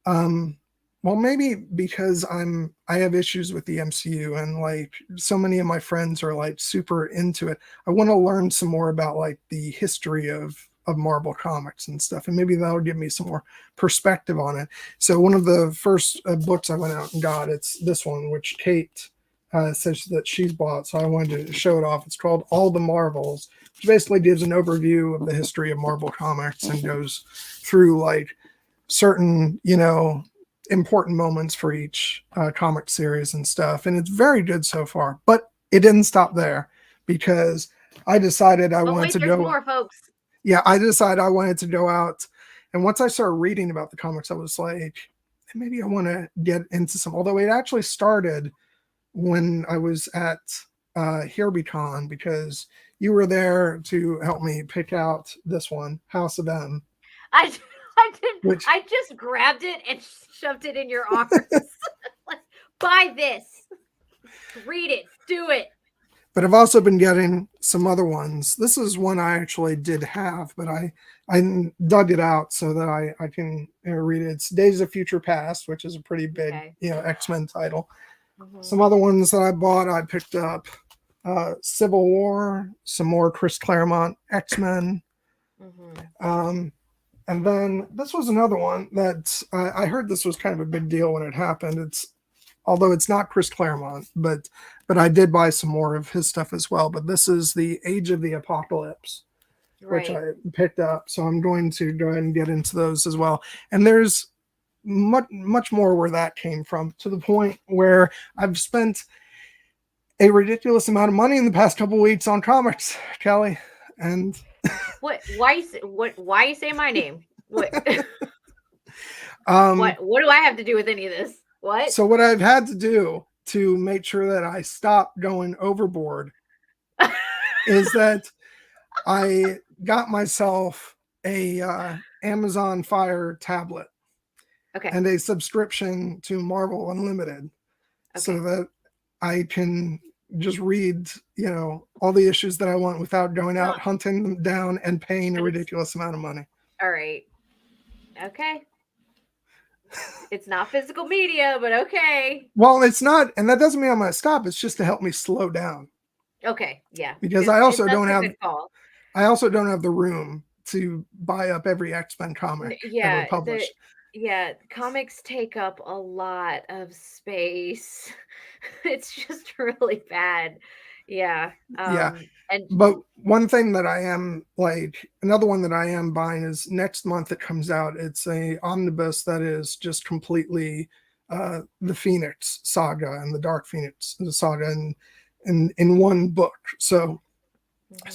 well, maybe because I have issues with the MCU and like so many of my friends are like super into it. I want to learn some more about like the history of Marvel comics and stuff. And maybe that'll give me some more perspective on it. So one of the first books I went out and got, it's this one, which Kate says that she's bought. So I wanted to show it off. It's called All the Marvels, which basically gives an overview of the history of Marvel comics and goes through like certain, important moments for each comic series and stuff. And it's very good so far, but it didn't stop there because I decided I wanted to go more, folks. Yeah, I decided I wanted to go out. And once I started reading about the comics, I was like, maybe I want to get into some, although it actually started when I was at HereBeCon because you were there to help me pick out this one, House of M. I just grabbed it and shoved it in your arms. Like, buy this. Read it. Do it. But I've also been getting some other ones. This is one I actually did have, but I dug it out so that I can read it. It's Days of Future Past, which is a pretty big, X-Men title. Mm-hmm. Some other ones that I bought, I picked up Civil War, some more Chris Claremont X-Men. Mm-hmm. And then this was another one that I heard this was kind of a big deal when it happened. Although it's not Chris Claremont, but I did buy some more of his stuff as well. But this is the Age of the Apocalypse, which I picked up. So I'm going to go ahead and get into those as well. And there's much more where that came from, to the point where I've spent a ridiculous amount of money in the past couple of weeks on comics, Kelly. And what? Why you say my name? What? What do I have to do with any of this? What? So what I've had to do to make sure that I stop going overboard is that I got myself a Amazon Fire tablet, and a subscription to Marvel Unlimited, so that I can just read, all the issues that I want without going out hunting them down and paying a ridiculous amount of money. All right. Okay. It's not physical media, but okay. Well, it's not, and that doesn't mean I'm going to stop. It's just to help me slow down. Okay, yeah. Because I also don't have the room to buy up every X-Men comic ever published. Comics take up a lot of space. It's just really bad. Yeah. But one thing that another one that I am buying is next month it comes out. It's a omnibus that is just completely the Phoenix saga and the Dark Phoenix saga in one book. So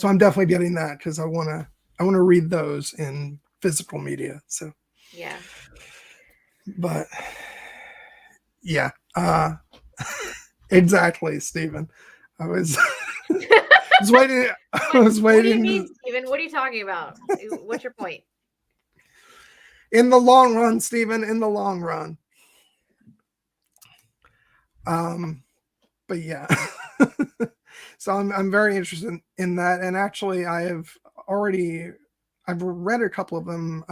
I'm definitely getting that because I want to read those in physical media. So yeah. But yeah, exactly, Stephen. I was waiting. What do you mean, Stephen? What are you talking about? What's your point? In the long run, Stephen, in the long run. But yeah. So I'm very interested in that, and actually I've read a couple of them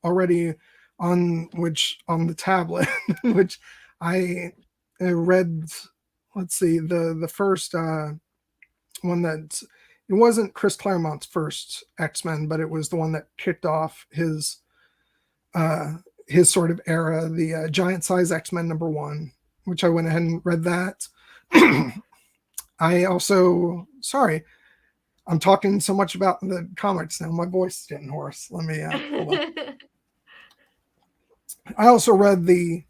already on the tablet, which I read. Let's see, the first one that it wasn't Chris Claremont's first X-Men, but it was the one that kicked off uh, his sort of era, the Giant Size X-Men #1, which I went ahead and read that. I also, sorry, I'm talking so much about the comics now. My voice is getting hoarse. Let me hold on. I also read the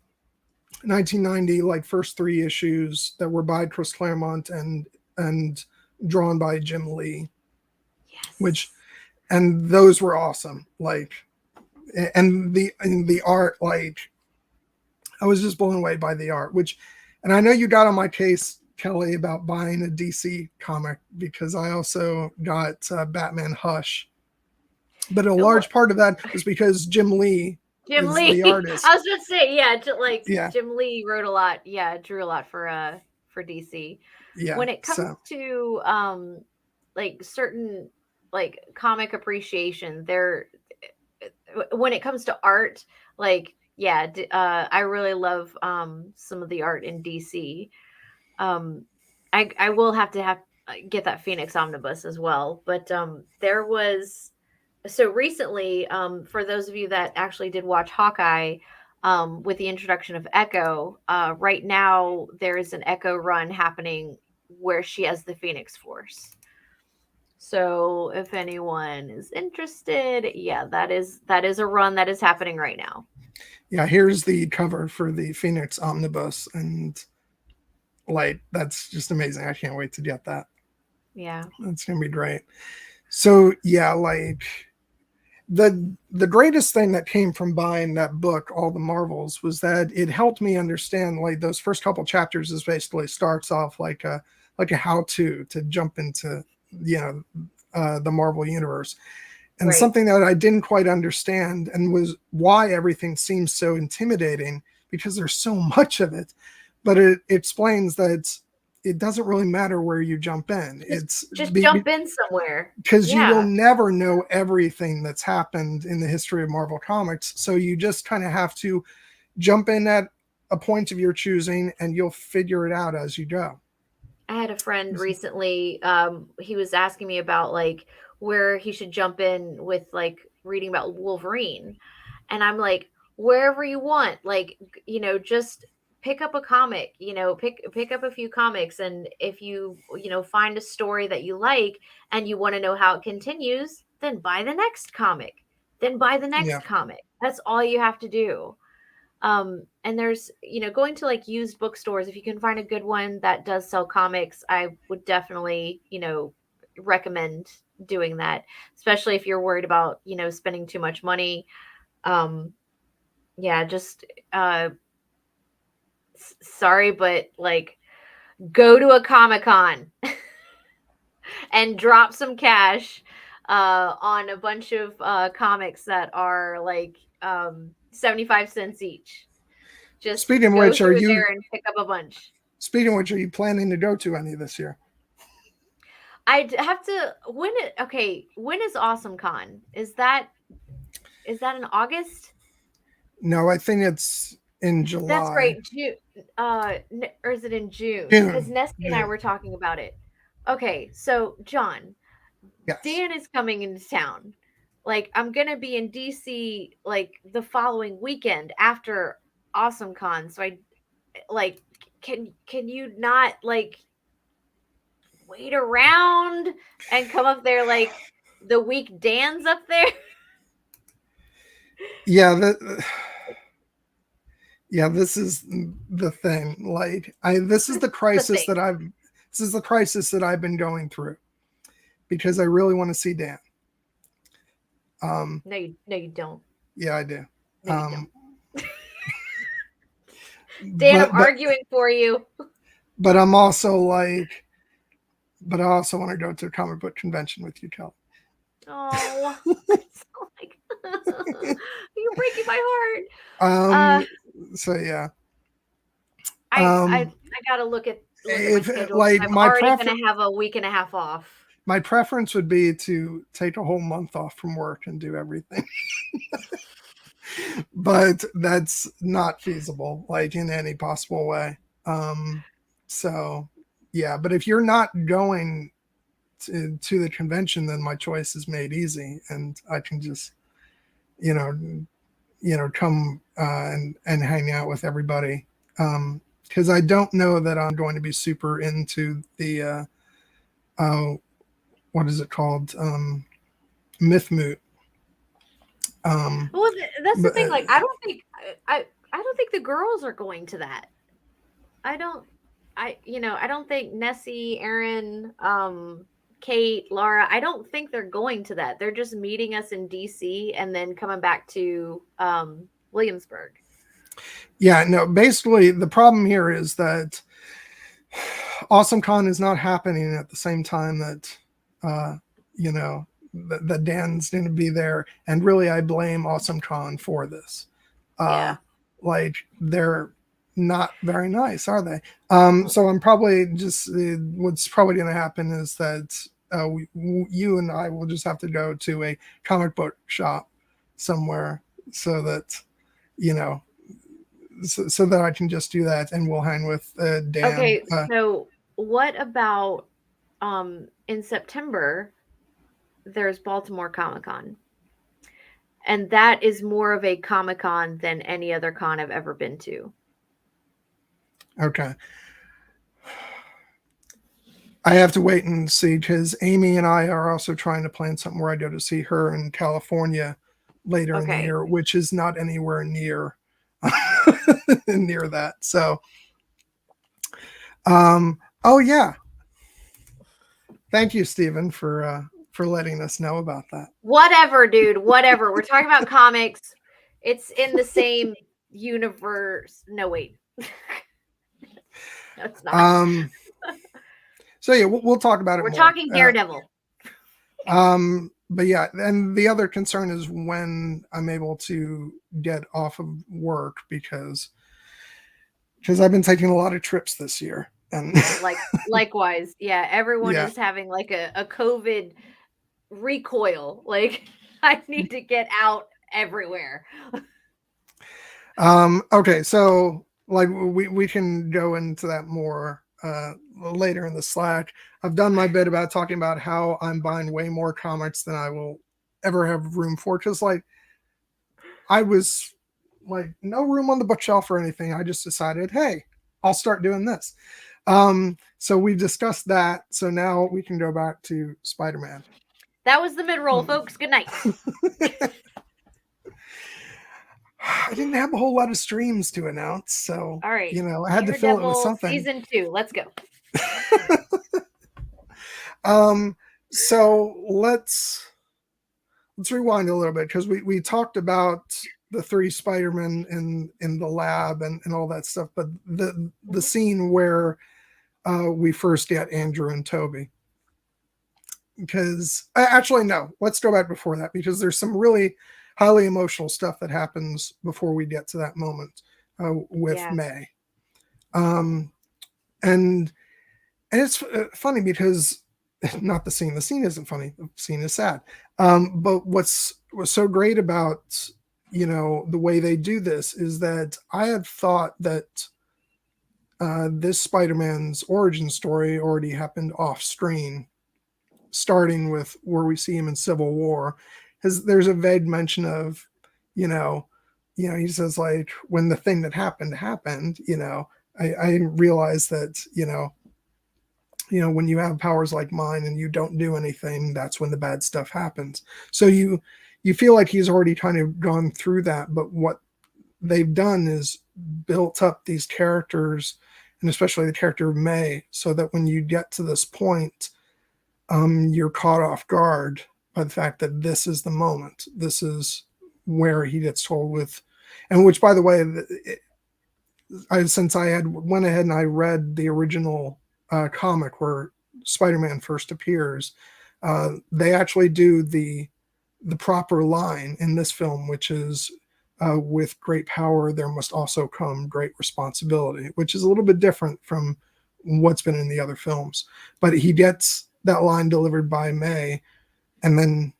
1990 like first 3 issues that were by Chris Claremont and drawn by Jim Lee. Yes. And those were awesome. Like, and the art, like, I was just blown away by the art. And I know you got on my case, Kelly, about buying a DC comic because I also got Batman Hush. But a large part of that was because Jim Lee is the artist. I was going to say, yeah. Jim Lee wrote a lot. Yeah, drew a lot for DC. Yeah. When it comes to like certain like comic appreciation, when it comes to art, like I really love some of the art in DC. I will have to get that Phoenix Omnibus as well, but there was so recently, for those of you that actually did watch Hawkeye, with the introduction of Echo, right now there is an Echo run happening where she has the Phoenix Force. So if anyone is interested, yeah, that is a run that is happening right now. Yeah, here's the cover for the Phoenix Omnibus, and like that's just amazing. I can't wait to get that. Yeah, that's gonna be great. So yeah, like the greatest thing that came from buying that book, All the Marvels, was that it helped me understand, like, those first couple chapters is basically starts off like a how-to jump into the Marvel universe. And right. Something that I didn't quite understand and was why everything seems so intimidating, because there's so much of it, but it explains that it doesn't really matter where you jump in. Just jump in somewhere, because you will never know everything that's happened in the history of Marvel Comics. So you just kind of have to jump in at a point of your choosing, and you'll figure it out as you go. I had a friend recently. He was asking me about like where he should jump in with like reading about Wolverine, and I'm like, wherever you want, like, just pick up a comic, pick up a few comics, and if you find a story that you like and you want to know how it continues, then buy the next comic, comic. That's all you have to do. And there's going to like used bookstores, if you can find a good one that does sell comics, I would definitely recommend doing that, especially if you're worried about spending too much money. Just sorry, but like, go to a Comic-Con and drop some cash on a bunch of comics that are like 75 cents each. Just speaking of go which, through there and pick up a bunch. Speaking of which, are you planning to go to any this year? I'd have to. When is Awesome Con? Is that in August? No, I think it's in July. That's great. June, or is it in June? Because Nessie and I were talking about it. Okay, so John, yes. Dan is coming into town. Like, I'm gonna be in DC like the following weekend after Awesome Con. So I like, can you not like wait around and come up there like the week Dan's up there? Yeah, this is the thing. Like, this is the crisis that I've been going through, because I really want to see Dan. No, you don't. Yeah, I do. No, you don't. Dan, I'm arguing for you. But I'm also like, I also want to go to a comic book convention with you, Kel. Oh, like, you're breaking my heart. So yeah, I gotta look at my if schedule. like I'm my already gonna have a week and a half off. my preference would be to take a whole month off from work and do everything. But that's not feasible, like in any possible way. So yeah, but if you're not going to the convention, then my choice is made easy, and I can just, you know, come and hang out with everybody. Because I don't know that I'm going to be super into the what is it called, Myth Moot. Well, that's the But thing. Like, I don't think the girls are going to that. I don't. I don't think Nessie, Aaron, Kate, Laura. I don't think they're going to that. They're just meeting us in DC and then coming back to Williamsburg. yeah, no. Basically, the problem here is that AwesomeCon is not happening at the same time that you know that Dan's going to be there, and really, I blame AwesomeCon for this. Yeah. Like, they're not very nice, are they? So I'm probably just what's probably going to happen is that you and I will just have to go to a comic book shop somewhere, so that you know, so that I can just do that, and we'll hang with Dan. Okay, so what about in September there's Baltimore Comic-Con. And that is more of a Comic-Con than any other con I've ever been to. Okay. I have to wait and see, because Amy and I are also trying to plan something where I go to see her in California later in the year, which is not anywhere near near that. So, oh yeah. Thank you, Stephen, for letting us know about that. Whatever, dude. Whatever. We're talking about comics. It's in the same universe. No, wait. No, it's not. So yeah, we'll talk about it. We're talking Daredevil. But yeah, and the other concern is when I'm able to get off of work, because I've been taking a lot of trips this year. And likewise, yeah, everyone is having like a COVID recoil. Like, I need to get out everywhere. Okay, so like we can go into that more later in the Slack. I've done my bit about talking about how I'm buying way more comics than I will ever have room for, because like I was like no room on the bookshelf or anything. I just decided, hey, I'll start doing this. So we discussed that. So now we can go back to Spider-Man. That was the mid-roll, folks. Good night. I didn't have a whole lot of streams to announce, so all right, I had to fill it with something. Season 2, let's go. So let's rewind a little bit, because we talked about the 3 Spider-Men in the lab and all that stuff, but the scene where we first get Andrew and Toby. Because actually, no, let's go back before that, because there's some really highly emotional stuff that happens before we get to that moment with May. And it's funny because not the scene isn't funny. The scene is sad. But what's so great about, the way they do this is that I had thought that this Spider-Man's origin story already happened off screen, starting with where we see him in Civil War. Because there's a vague mention of, he says, like, when the thing that happened, I didn't realize that, when you have powers like mine and you don't do anything, that's when the bad stuff happens. So you feel like he's already kind of gone through that. But what they've done is built up these characters, and especially the character of May, so that when you get to this point, you're caught off guard by the fact that this is the moment. This is where he gets told with, and which, by the way, since I had went ahead and I read the original comic where Spider-Man first appears, they actually do the proper line in this film, which is with great power, there must also come great responsibility, which is a little bit different from what's been in the other films. But he gets that line delivered by May, and then,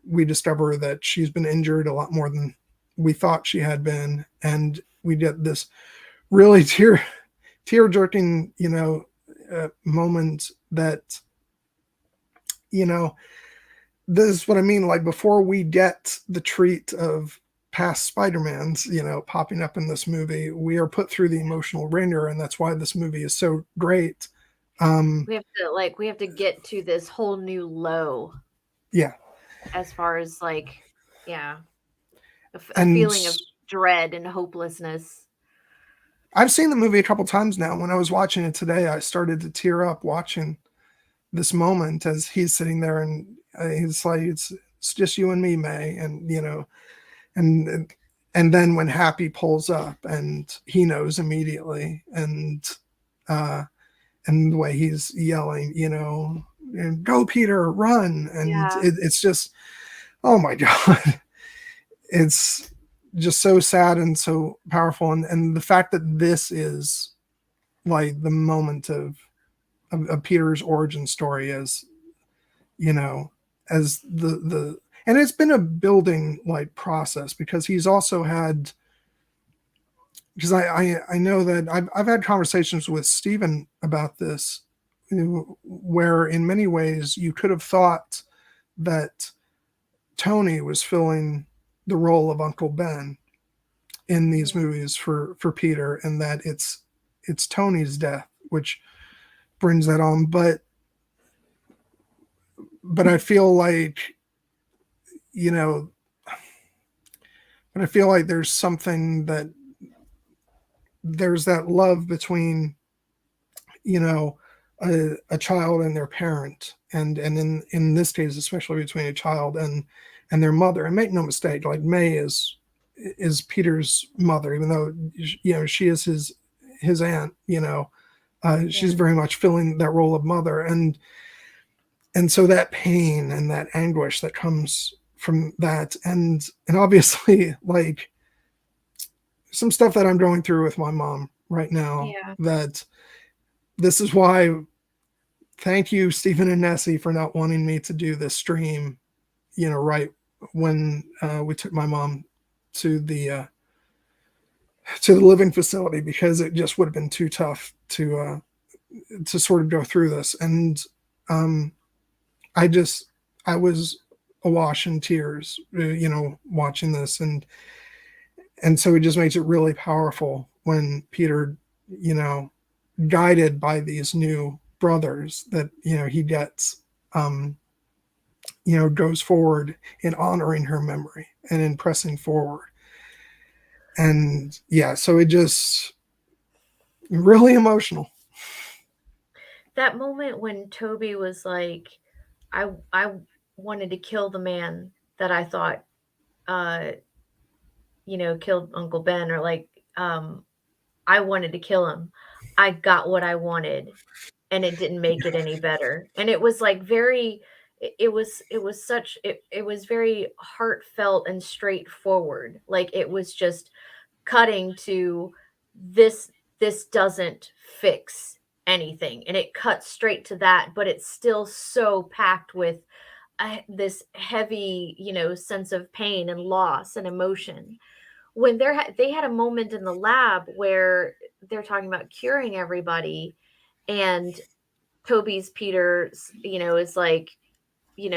we discover that she's been injured a lot more than we thought she had been. And we get this really tear-jerking, moment that, this is what I mean. Like, before we get the treat of past Spider-Mans, popping up in this movie, we are put through the emotional ringer, and that's why this movie is so great. We have to get to this whole new low. Yeah. As far as yeah, a And feeling of dread and hopelessness. I've seen the movie a couple times now. When I was watching it today, I started to tear up watching this moment as he's sitting there, and he's like, it's just you and me, May. And, and then when Happy pulls up, and he knows immediately, and the way he's yelling, go Peter, run. And it's just, oh my God, it's just so sad and so powerful. And the fact that this is like the moment of Peter's origin story, as as the and it's been a building like process, because he's also had, because I know that I've had conversations with Stephen about this, where in many ways you could have thought that Tony was filling the role of Uncle Ben in these movies for Peter, and that it's Tony's death which brings that on. But I feel like, but I feel like there's something that there's that love between, a child and their parent, and in this case, especially between a child and their mother. And make no mistake, like, May is Peter's mother, even though, she is his aunt, she's very much filling that role of mother. And so that pain and that anguish that comes from that, and obviously, like, some stuff that I'm going through with my mom right now, that this is why, thank you, Stephen and Nessie, for not wanting me to do this stream, right when we took my mom to the living facility, because it just would have been too tough to sort of go through this. And I was awash in tears, watching this. And so it just makes it really powerful when Peter, guided by these new brothers, that, he gets, goes forward in honoring her memory and in pressing forward. And so it just really emotional. That moment when Toby was like, I wanted to kill the man that I thought, killed Uncle Ben, or I wanted to kill him. I got what I wanted, and it didn't make it any better. And it was like it was very heartfelt and straightforward. Like, it was just cutting to this doesn't fix anything, and it cuts straight to that, but it's still so packed with this heavy, sense of pain and loss and emotion. When they had a moment in the lab where they're talking about curing everybody, and Toby's Peter, is like,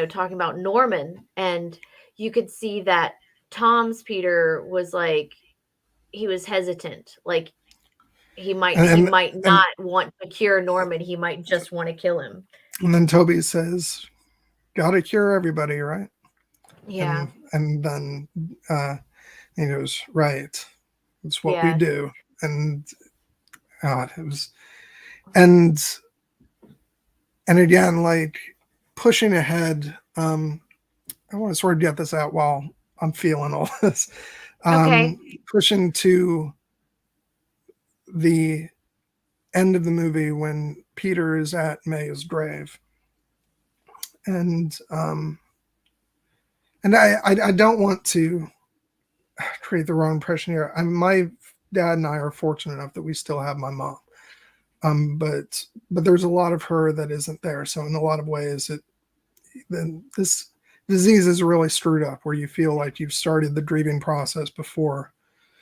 talking about Norman, and you could see that Tom's Peter was like, he was hesitant, like he might not want to cure Norman, he might just want to kill him. And then Toby says, gotta cure everybody, right? Yeah. And then he goes, right, it's what we do. And God, it was, and again, like, pushing ahead, I want to sort of get this out while I'm feeling all this. Okay. Pushing to the end of the movie when Peter is at May's grave. And I don't want to create the wrong impression here. My dad and I are fortunate enough that we still have my mom. But there's a lot of her that isn't there. So in a lot of ways, then this disease is really screwed up, where you feel like you've started the grieving process before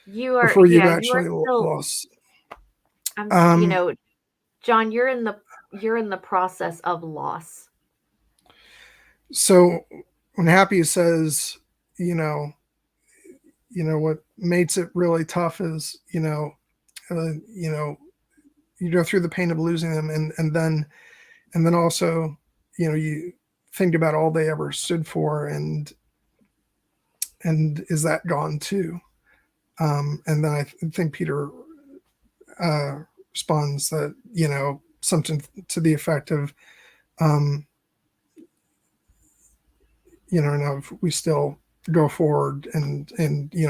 You are, you've yeah, you are actually still. lost. You Um, know, John, you're in the process of loss. so when Happy says, you know, what makes it really tough is, you know, you go through the pain of losing them, and then also, you think about all they ever stood for, and is that gone too? And then I think Peter responds that, something to the effect of, um, now if we still go forward and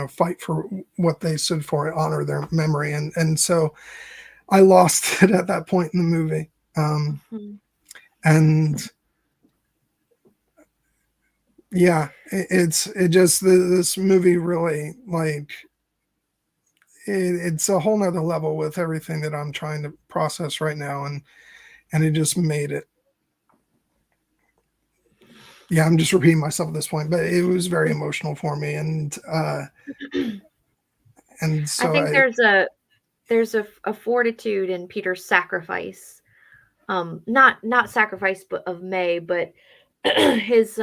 fight for what they stood for, honor their memory, and so I lost it at that point in the movie, Mm-hmm. and yeah, it just this movie really, like, it's a whole nother level with everything that I'm trying to process right now, and it just made it. Yeah, I'm just repeating myself at this point, but it was very emotional for me, and I so think there's a fortitude in Peter's sacrifice. Not sacrifice but of May, but his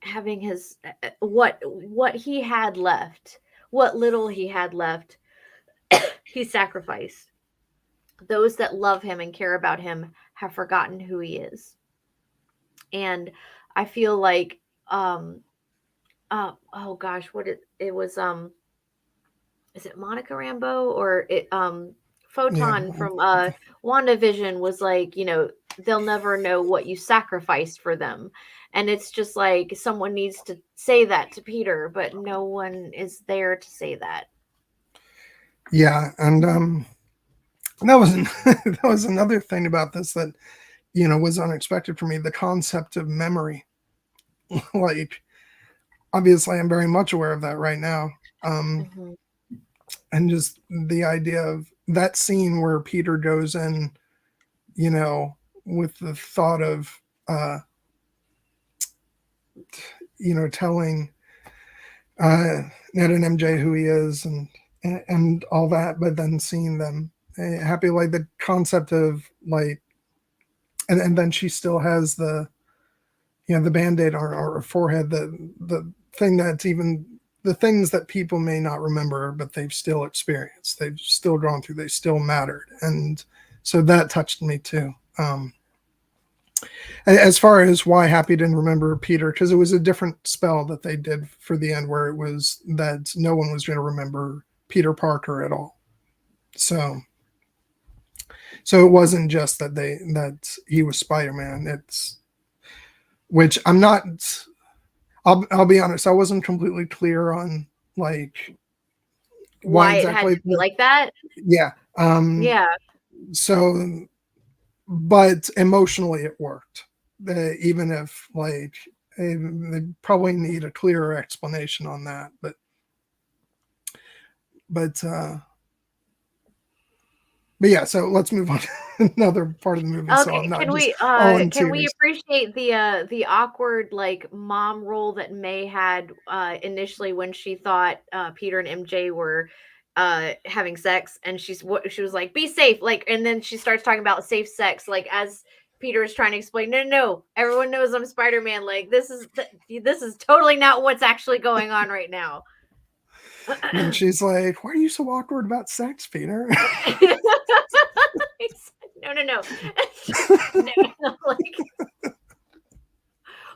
having his what he had left, what little he had left, he sacrificed. Those that love him and care about him have forgotten who he is. And I feel like um oh gosh, it was is it Monica Rambeau or it yeah, Photon from WandaVision was like, they'll never know what you sacrificed for them. And it's just like someone needs to say that to Peter, but no one is there to say that. yeah, and that was that was another thing about this that was unexpected for me. The concept of memory, like, obviously, I'm very much aware of that right now, Hmm. and just the idea of that scene where Peter goes in, you know, with the thought of, uh, telling Ned and MJ who he is, and all that, but then seeing them happy, like the concept of, like, and then she still has the band-aid on her forehead, the thing that's even the things that people may not remember, but they've still experienced, they've still gone through, they still mattered, and so that touched me too. As far as why Happy didn't remember Peter, because it was a different spell that they did for the end, where it was that no one was going to remember Peter Parker at all. So it wasn't just that he was Spider-Man. It's which I'm not. I'll be honest. I wasn't completely clear on, like, why Why it had exactly. to be like that? Yeah. Yeah. So, but emotionally, it worked. Even if, like, they probably need a clearer explanation on that, but yeah. So let's move on to another part of the movie, so I'm Okay, not just all in can we tears. appreciate the awkward like mom role that May had initially when she thought Peter and MJ were having sex, and she was like, be safe, like, and then she starts talking about safe sex, like, as Peter is trying to explain, no, no, no, everyone knows I'm Spider-Man, like, this is totally not what's actually going on right now. And she's like, "Why are you so awkward about sex, Peter?" No, no, no. No, no, like,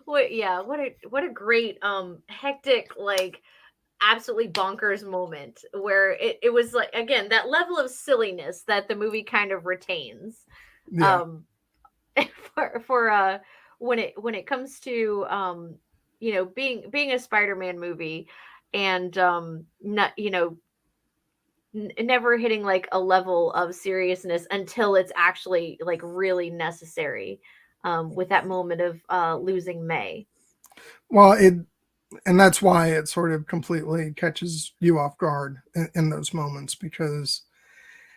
what, yeah, what a great hectic, like, absolutely bonkers moment where it was like, again, that level of silliness that the movie kind of retains. Yeah. um for when it comes to being a Spider-Man movie, and not, never hitting like a level of seriousness until it's actually like really necessary, with that moment of losing May. Well, And that's why it sort of completely catches you off guard in those moments, because,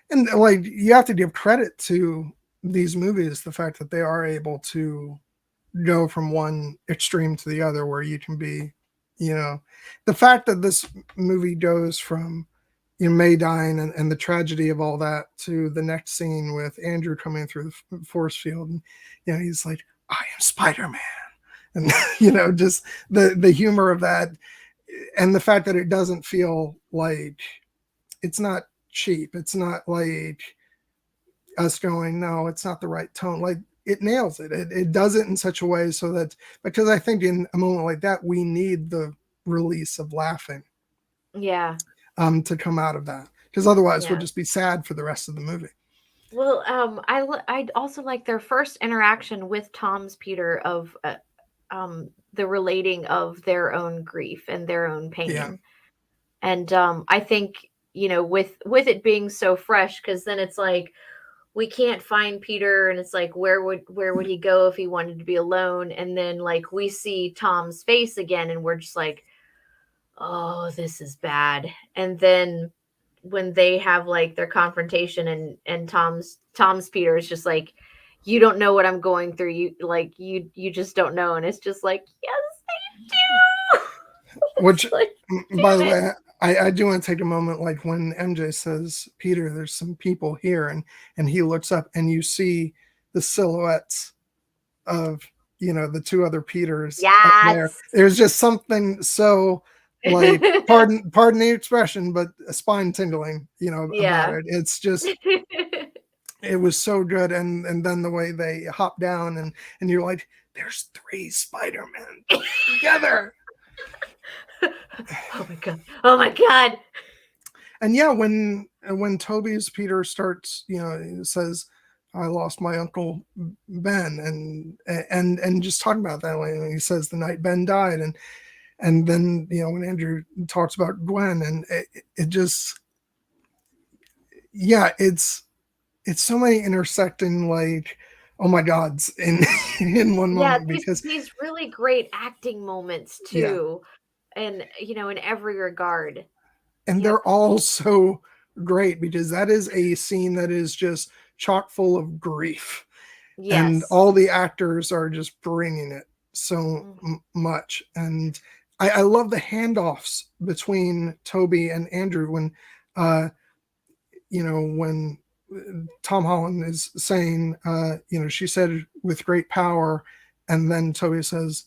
and like, you have to give credit to these movies, the fact that they are able to go from one extreme to the other, where you can be, the fact that this movie goes from, May dying and the tragedy of all that, to the next scene with Andrew coming through the force field, and he's like, I am Spider-Man, and just the humor of that, and the fact that it doesn't feel like, it's not cheap, it's not like us going, no, it's not the right tone. Like, it nails it. It does it in such a way so that, because I think in a moment like that, we need the release of laughing, Yeah. To come out of that, because otherwise we'll Yeah. just be sad for the rest of the movie. Well, I also like their first interaction with Tom's Peter of the relating of their own grief and their own pain. Yeah. And I think, with it being so fresh, because then it's like, we can't find Peter, and it's like, where would he go if he wanted to be alone? And then, like, we see Tom's face again, and we're just like, oh, this is bad. And then when they have like their confrontation, and Tom's Peter is just like, you don't know what I'm going through, you just don't know. And it's just like, yes, I do. Which, like, by the damn it. way, I do want to take a moment, like when MJ says, Peter, there's some people here, and he looks up, and you see the silhouettes of, the two other Peters up there. Yes. There's just something so, like, pardon the expression, but a spine tingling, about Yeah. it. It's just, it was so good. And then the way they hop down, and you're like, there's 3 Spider-Men together. Oh my god. Oh my god. And yeah, when Toby's Peter starts, says, I lost my uncle Ben, and just talking about that, like, he says the night Ben died, and then, when Andrew talks about Gwen, and it just, yeah, it's so many intersecting, like, oh my gods, in one Yeah, moment, these because these really great acting moments yeah, too. And in every regard. and Yep. they're all so great, because that is a scene that is just chock full of grief, and Yes. all the actors are just bringing it so much. And I love the handoffs between Toby and Andrew, when when Tom Holland is saying, she said, with great power, and then Toby says,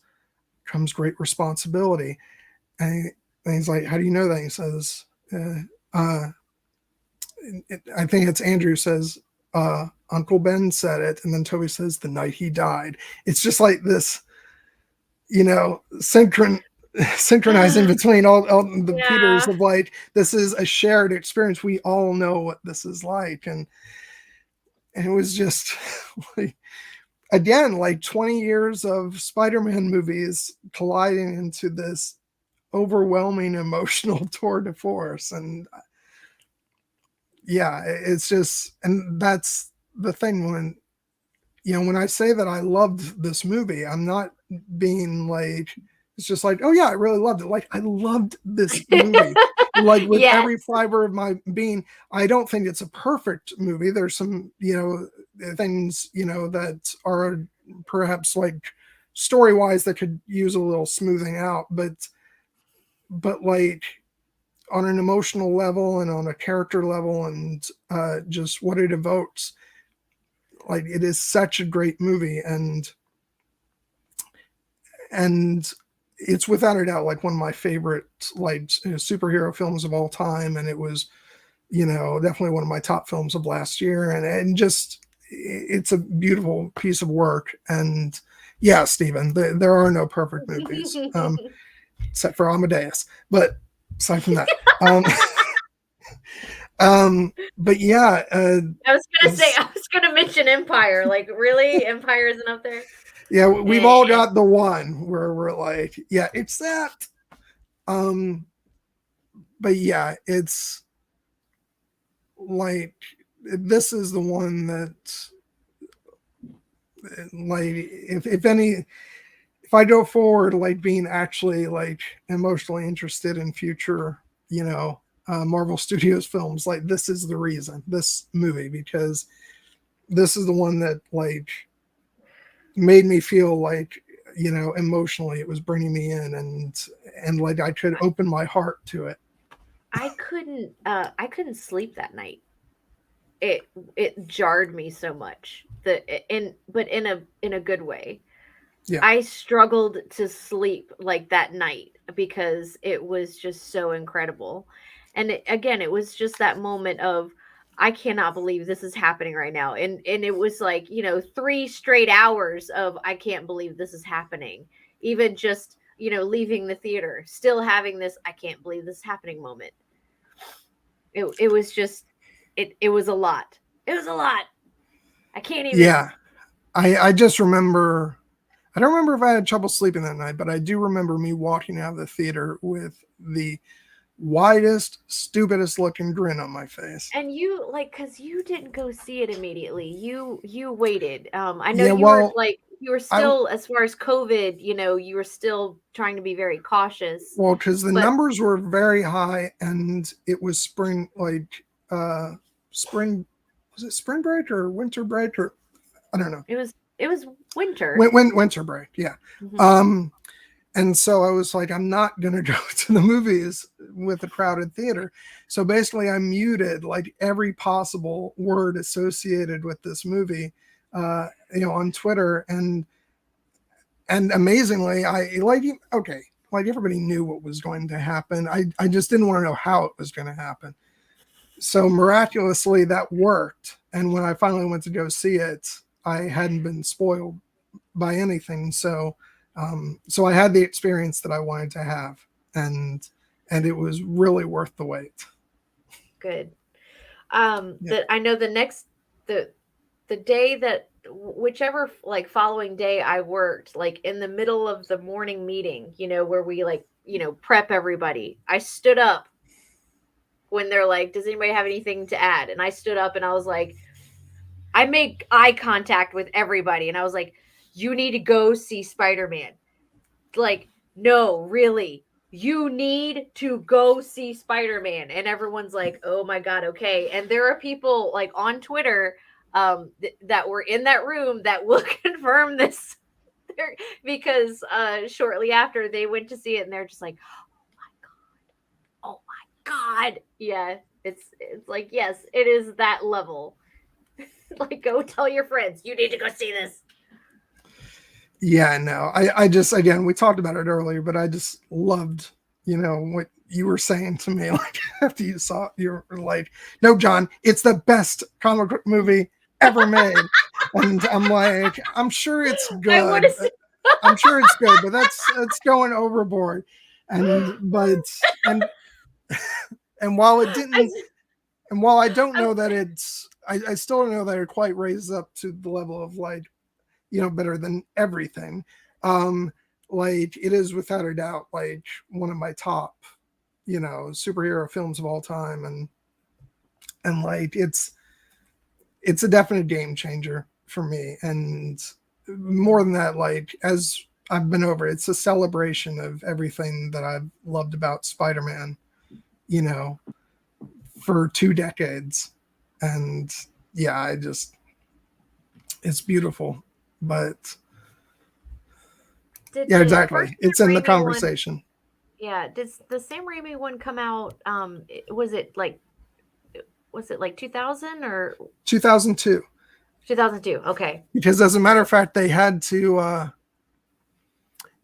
comes great responsibility. And he's like, how do you know that? He says, I think it's Andrew says, Uncle Ben said it, and then Toby says, the night he died. It's just like this, synchronizing between all the Peters, Yeah. of like, this is a shared experience. We all know what this is like, and it was just like, again, like 20 years of Spider-Man movies colliding into this overwhelming emotional tour de force. And yeah, it's just, and that's the thing, when I say that I loved this movie, I'm not being like, it's just like, oh yeah, I really loved it. Like, I loved this movie, like, with Yes. every fiber of my being. I don't think it's a perfect movie. There's some, things, that are perhaps, like, story-wise, that could use a little smoothing out, but like, on an emotional level and on a character level, and just what it evokes, like, it is such a great movie. And it's without a doubt, like, one of my favorite, like, superhero films of all time. And it was, definitely one of my top films of last year. And just, it's a beautiful piece of work. And yeah, Stephen, there are no perfect movies, except for Amadeus. But aside from that, but yeah, I was gonna mention Empire. Like, really? Empire isn't up there? yeah, we've all got the one where we're like, yeah, it's that. But yeah, it's like, this is the one that, like, if if I go forward, like being actually like emotionally interested in future, Marvel Studios films, like this is the reason, this movie, because this is the one that like made me feel like, emotionally it was bringing me in, and like I could open my heart to it. I couldn't sleep that night. It jarred me so much. But in a good way. Yeah. I struggled to sleep like that night because it was just so incredible. And again, it was just that moment of I cannot believe this is happening right now. And it was like, 3 straight hours of I can't believe this is happening. Even just, leaving the theater, still having this I can't believe this is happening moment. It was just it was a lot. It was a lot. I can't even. Yeah. I just remember, I don't remember if I had trouble sleeping that night, but I do remember me walking out of the theater with the widest, stupidest looking grin on my face. And you like because you didn't go see it immediately. You waited. I know Yeah, you were well, like you were I still as far as COVID, you were still trying to be very cautious. well, because the But numbers were very high, and it was spring, like spring, was it spring break or winter break, or I don't know. it was winter. Winter break, yeah. Mhm. Um, and so I was like, I'm not gonna go to the movies with a crowded theater. So basically, I muted like every possible word associated with this movie, on Twitter, and amazingly, I like, okay, like everybody knew what was going to happen. I just didn't want to know how it was going to happen. So miraculously, that worked. And when I finally went to go see it, I hadn't been spoiled by anything. So I had the experience that I wanted to have, and it was really worth the wait. Good. Yeah. That I know the day that whichever like following day I worked, like in the middle of the morning meeting, where we like, prep everybody. I stood up when they're like, "Does anybody have anything to add?" And I stood up and I was like, I make eye contact with everybody, and I was like, "You need to go see Spider-Man." Like, no, really. You need to go see Spider-Man. And everyone's like, "Oh my god, okay." And there are people like on Twitter that were in that room that will confirm this because shortly after they went to see it and they're just like, "Oh my god." Yeah, it's like, yes, it is that level. Like, go tell your friends, you need to go see this. Yeah, no, I just, again, we talked about it earlier, but I just loved, what you were saying to me, like after you saw it, you were like, no, John, it's the best comic book movie ever made. And I'm like, I'm sure it's I want to good. see. I'm sure it's good, but that's going overboard. And but and while it didn't, and while I don't know that I still don't know that it quite raises up to the level of like, better than everything. Like it is without a doubt like one of my top, superhero films of all time, and like it's a definite game changer for me. And more than that, like as I've been over, it's a celebration of everything that I've loved about Spider-Man, you know, for 2 decades. And yeah, it's beautiful. But Did yeah, the first exactly. It's Sam in the Raimi one? conversation. Yeah, did the Sam Raimi one come out? Was it like 2000 or 2002. 2002? Okay, Because as a all matter right. of fact, they had to,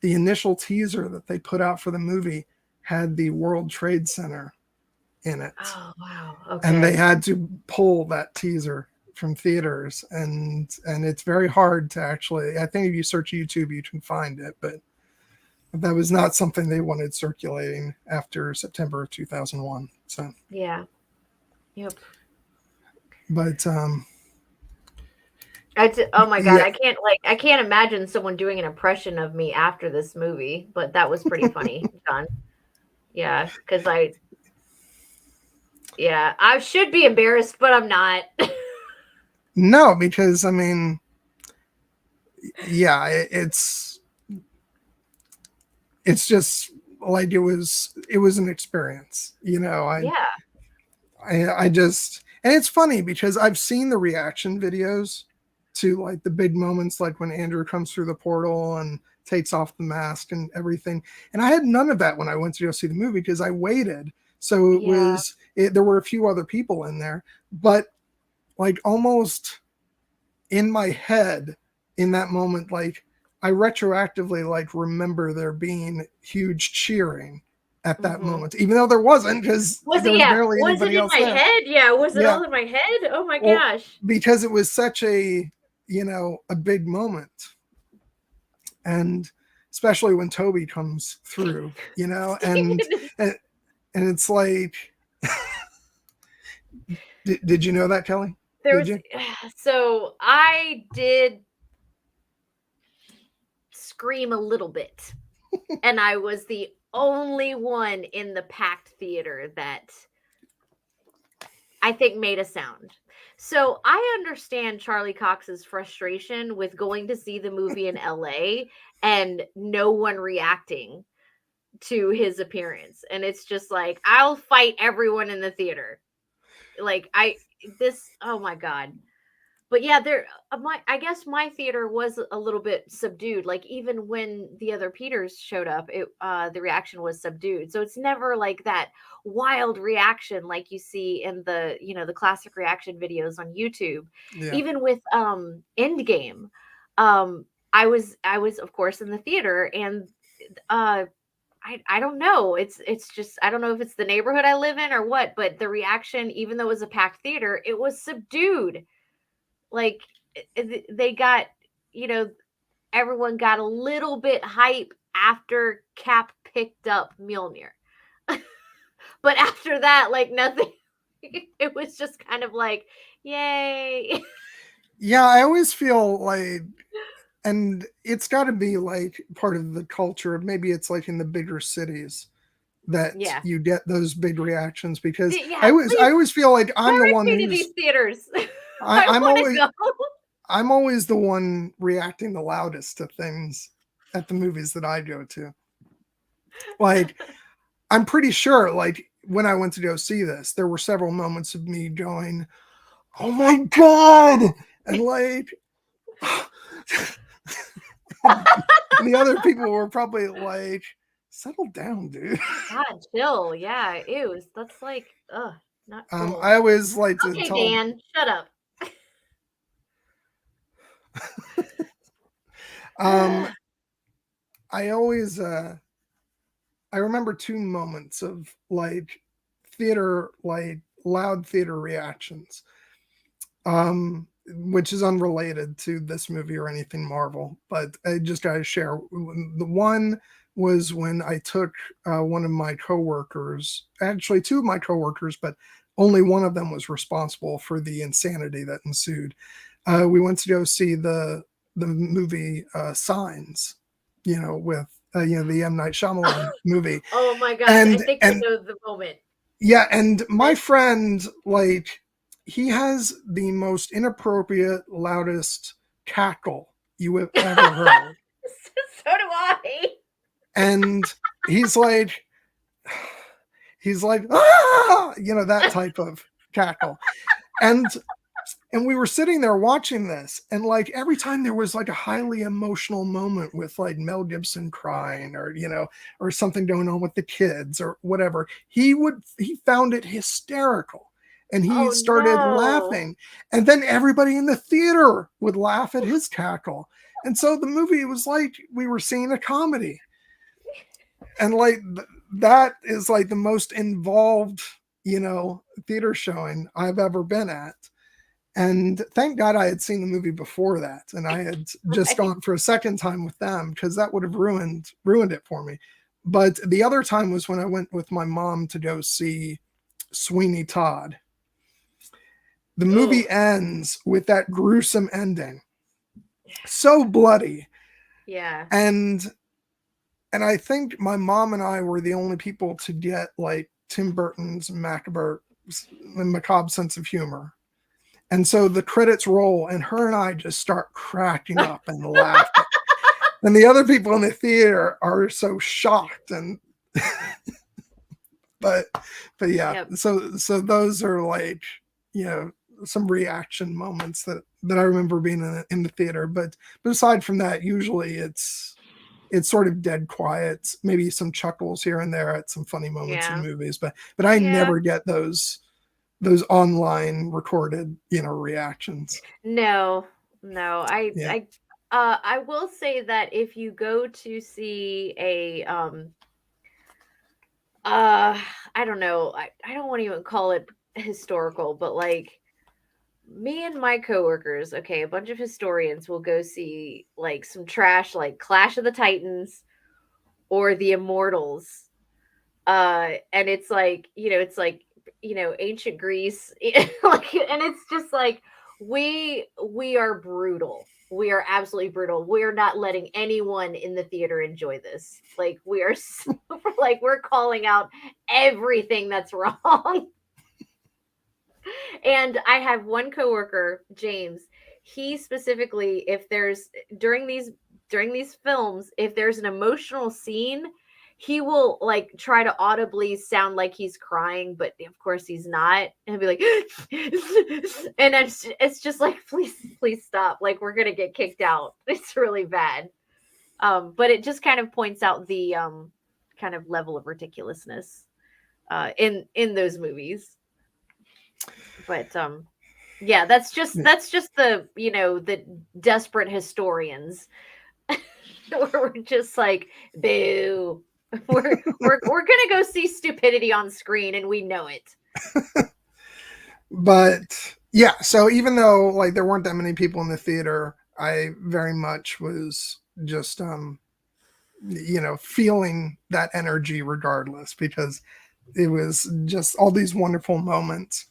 the initial teaser that they put out for the movie had the World Trade Center in it. Oh wow. And they Okay. had to pull that teaser from theaters, and it's very hard to actually, I think if you search YouTube you can find it, but that was not something they wanted circulating after September of 2001. So Yeah. Yep. but Oh my god, yeah, I can't imagine someone doing an impression of me after this movie, but that was pretty funny, John. Yeah, because I should be embarrassed, but I'm not. no, because I mean, yeah, it's it's just like it was an experience, you know. Yeah. I just, and it's funny because I've seen the reaction videos to like the big moments, like when Andrew comes through the portal and takes off the mask and everything. And I had none of that when I went to go see the movie because I waited. So there were a few other people in there, but like almost in my head in that moment, like I retroactively like remember there being huge cheering at that moment, even though there wasn't, because there was barely anybody else there. Head? Yeah, was it all in my head? Oh my gosh. Because it was such a, you know, a big moment. And especially when Toby comes through, you know, and it's like did you know that, Kelly? So I did scream a little bit. And I was the only one in the packed theater that I think made a sound. So I understand Charlie Cox's frustration with going to see the movie in LA and no one reacting to his appearance. And it's just like, I'll fight everyone in the theater. Like oh my God. But yeah, I guess my theater was a little bit subdued. Like even when the other Peters showed up, the reaction was subdued. So it's never like that wild reaction like you see in the, you know, the classic reaction videos on YouTube. Yeah. Even with Endgame, I was of course in the theater, and I don't know. It's just, I don't know if it's the neighborhood I live in or what, but the reaction, even though it was a packed theater, it was subdued. Like they got, you know, everyone got a little bit hype after Cap picked up Mjolnir. But after that, like nothing. It was just kind of like, yay. Yeah, I always feel like, and it's got to be like part of the culture. Maybe it's like in the bigger cities that you get those big reactions, because I always feel like I'm the one who's these theaters. I'm always the one reacting the loudest to things at the movies that I go to. Like, I'm pretty sure, like, when I went to go see this, there were several moments of me going, oh my God! And like, and the other people were probably like, settle down, dude. God, chill. Yeah, ew. That's like, not cool. I always like to tell Dan, shut up. I always I remember two moments of like theater, like loud theater reactions, which is unrelated to this movie or anything Marvel, but I just gotta share. The one was when I took one of my coworkers, actually two of my coworkers, but only one of them was responsible for the insanity that ensued. We went to go see the movie Signs, you know, with you know, the M. Night Shyamalan movie. Oh my God! I think I know the moment. Yeah, and my friend, like, he has the most inappropriate, loudest cackle you have ever heard. So do I. And he's like, ah! You know, that type of cackle. And we were sitting there watching this, and like every time there was like a highly emotional moment with like Mel Gibson crying, or, you know, or something going on with the kids or whatever, he found it hysterical, and he started laughing, and then everybody in the theater would laugh at his cackle. And so the movie was like we were seeing a comedy. And like that is like the most involved, you know, theater showing I've ever been at. And thank God I had seen the movie before that, and I had just gone for a second time with them, because that would have ruined it for me. But the other time was when I went with my mom to go see Sweeney Todd. The movie ends with that gruesome ending, so bloody. Yeah. And I think my mom and I were the only people to get like Tim Burton's macabre sense of humor. And so the credits roll, and her and I just start cracking up and laughing. And the other people in the theater are so shocked. And but yeah, Yep. so those are like, you know, some reaction moments that I remember being in the theater. But aside from that, usually it's sort of dead quiet, maybe some chuckles here and there at some funny moments in Yeah. movies, but I Yeah. never get those online recorded, you know, reactions. No. No. Yeah. I will say that if you go to see a uh I don't know, I don't want to even call it historical, but like me and my coworkers, okay, a bunch of historians will go see like some trash like Clash of the Titans or The Immortals. And it's like, it's like, ancient Greece. Like, and it's just like we are brutal. We are absolutely brutal. We are not letting anyone in the theater enjoy this. Like we are like we're calling out everything that's wrong. And I have one coworker, James. He specifically, if there's during these films, if there's an emotional scene, he will like try to audibly sound like he's crying, but of course he's not. And he'll be like, and it's just like, please stop. Like we're gonna get kicked out. It's really bad. But it just kind of points out the kind of level of ridiculousness in those movies. But yeah, that's just the the desperate historians where we're just like boo. We're gonna go see stupidity on screen and we know it. But yeah, so even though like there weren't that many people in the theater, I very much was just you know, feeling that energy regardless, because it was just all these wonderful moments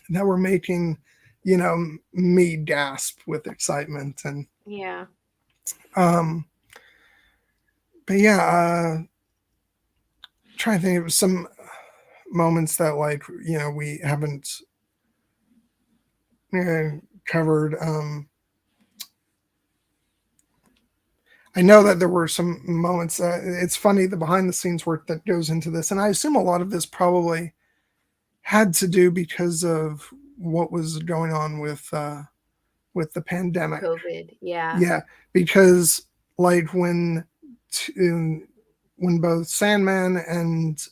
that were making, you know, me gasp with excitement. And Yeah. um but yeah, trying to think of some moments that, like, you know, we haven't covered. I know that there were some moments. It's funny, the behind the scenes work that goes into this, and I assume a lot of this probably had to do because of what was going on with the pandemic. COVID. Yeah. Yeah, because like when both Sandman and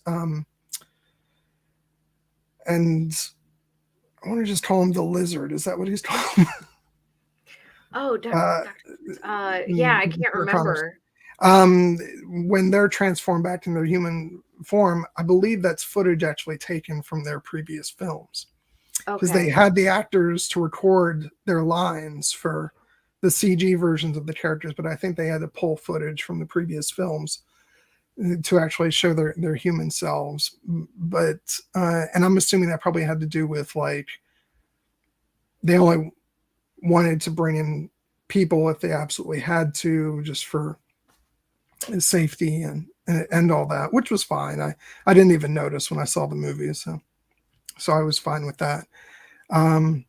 I want to just call him the Lizard. Is that what he's called? Oh, uh, yeah, I can't Connors. remember. Um, when they're transformed back into their human form, I believe that's footage actually taken from their previous films, because they Okay. had the actors to record their lines for the CG versions of the characters, but I think they had to pull footage from the previous films to actually show their human selves. But and I'm assuming that probably had to do with, like, they only wanted to bring in people if they absolutely had to, just for safety and all that, which was fine. I didn't even notice when I saw the movie, so I was fine with that. And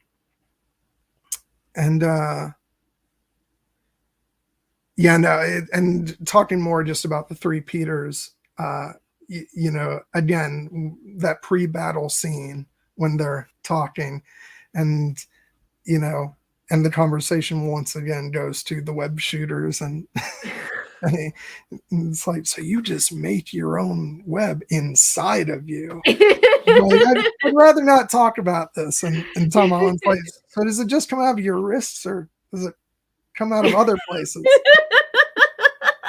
yeah, no, and talking more just about the three Peters, you know, again, that pre-battle scene when they're talking, and you know, and the conversation once again goes to the web shooters, and and it's like, so you just make your own web inside of you. Like, I'd rather not talk about this. And Tom Holland's like, so does it just come out of your wrists, or does it come out of other places?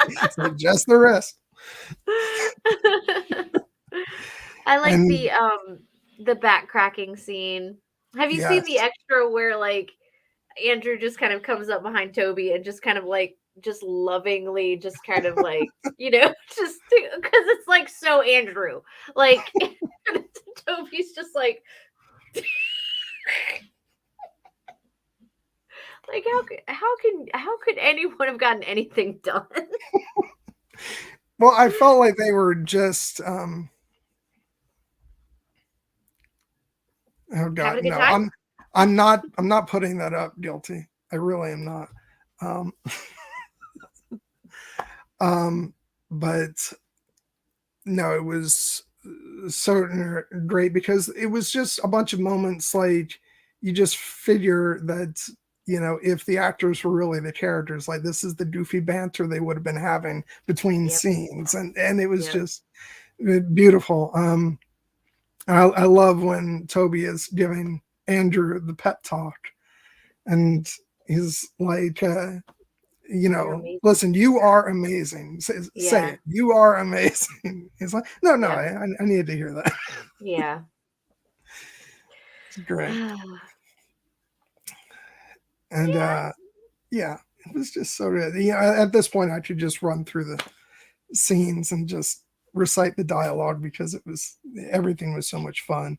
It's like, just the wrist. I like And the back cracking scene. Have you seen the yes, extra where like Andrew just kind of comes up behind Toby and just kind of like just lovingly just kind of like, just because it's like so Andrew. Like Toby's just like like how could anyone have gotten anything done? well, I felt like they were just oh Having god, a good no, time? I'm not putting that up, guilty. I really am not. um But no, it was so great because it was just a bunch of moments like you just figure that, if the actors were really the characters, like this is the goofy banter they would have been having between Yep. scenes, and it was Yep. just beautiful. I love when Toby is giving Andrew the pep talk, and he's like, You're amazing. listen, you are amazing. Say Yeah. it. You are amazing. He's like, no, Yep. I needed to hear that. Yeah. It's great. Yeah. And yeah, it was just so good. At this point, I could just run through the scenes and just recite the dialogue because everything was so much fun.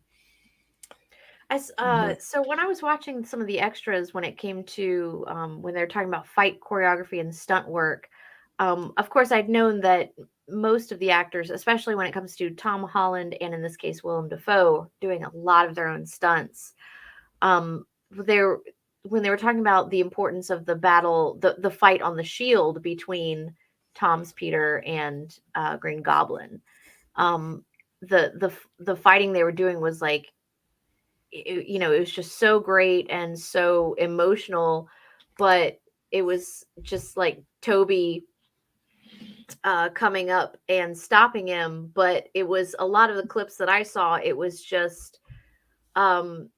But So when I was watching some of the extras when it came to when they were talking about fight choreography and stunt work, of course I'd known that most of the actors, especially when it comes to Tom Holland and in this case Willem Dafoe, doing a lot of their own stunts. They're when they were talking about the importance of the battle, the fight on the shield between Tom's Peter and Green Goblin. Um, the fighting they were doing was like it was just so great and so emotional, but it was just like Toby coming up and stopping him. But it was a lot of the clips that I saw, it was just um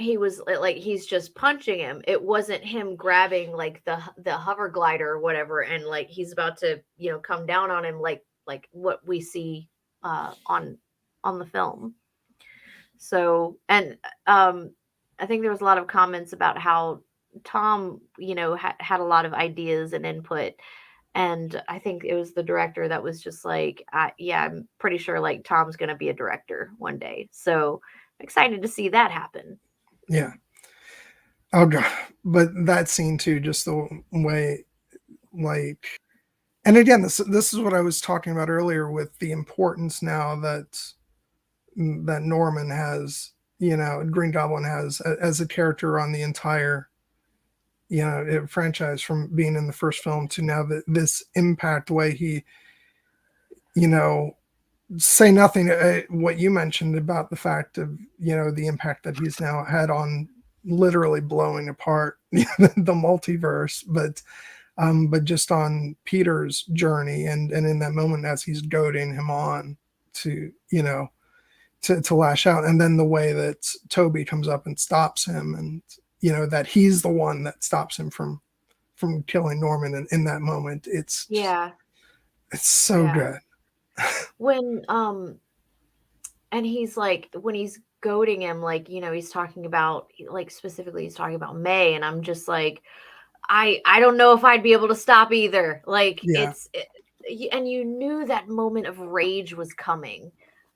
he was like he's just punching him. It wasn't him grabbing like the hover glider or whatever and like he's about to come down on him like what we see on the film. So, and I think there was a lot of comments about how Tom, had a lot of ideas and input. And I think it was the director that was just like, yeah, I'm pretty sure like Tom's going to be a director one day. So I'm excited to see that happen. yeah, oh god, but that scene too, just the way, like, and again, this is what I was talking about earlier with the importance now that Norman has, Green Goblin has as a character on the entire, franchise, from being in the first film to now that this impact way he, you know, say nothing what you mentioned about the fact of, the impact that he's now had on literally blowing apart the multiverse, but just on Peter's journey and in that moment as he's goading him on to, to lash out, and then the way that Toby comes up and stops him, and that he's the one that stops him from killing Norman in that moment. Yeah. It's so Yeah. good. When, and he's like, when he's goading him, like, he's talking about, like, specifically, he's talking about May. And I'm just like, I don't know if I'd be able to stop either. Like Yeah. and you knew that moment of rage was coming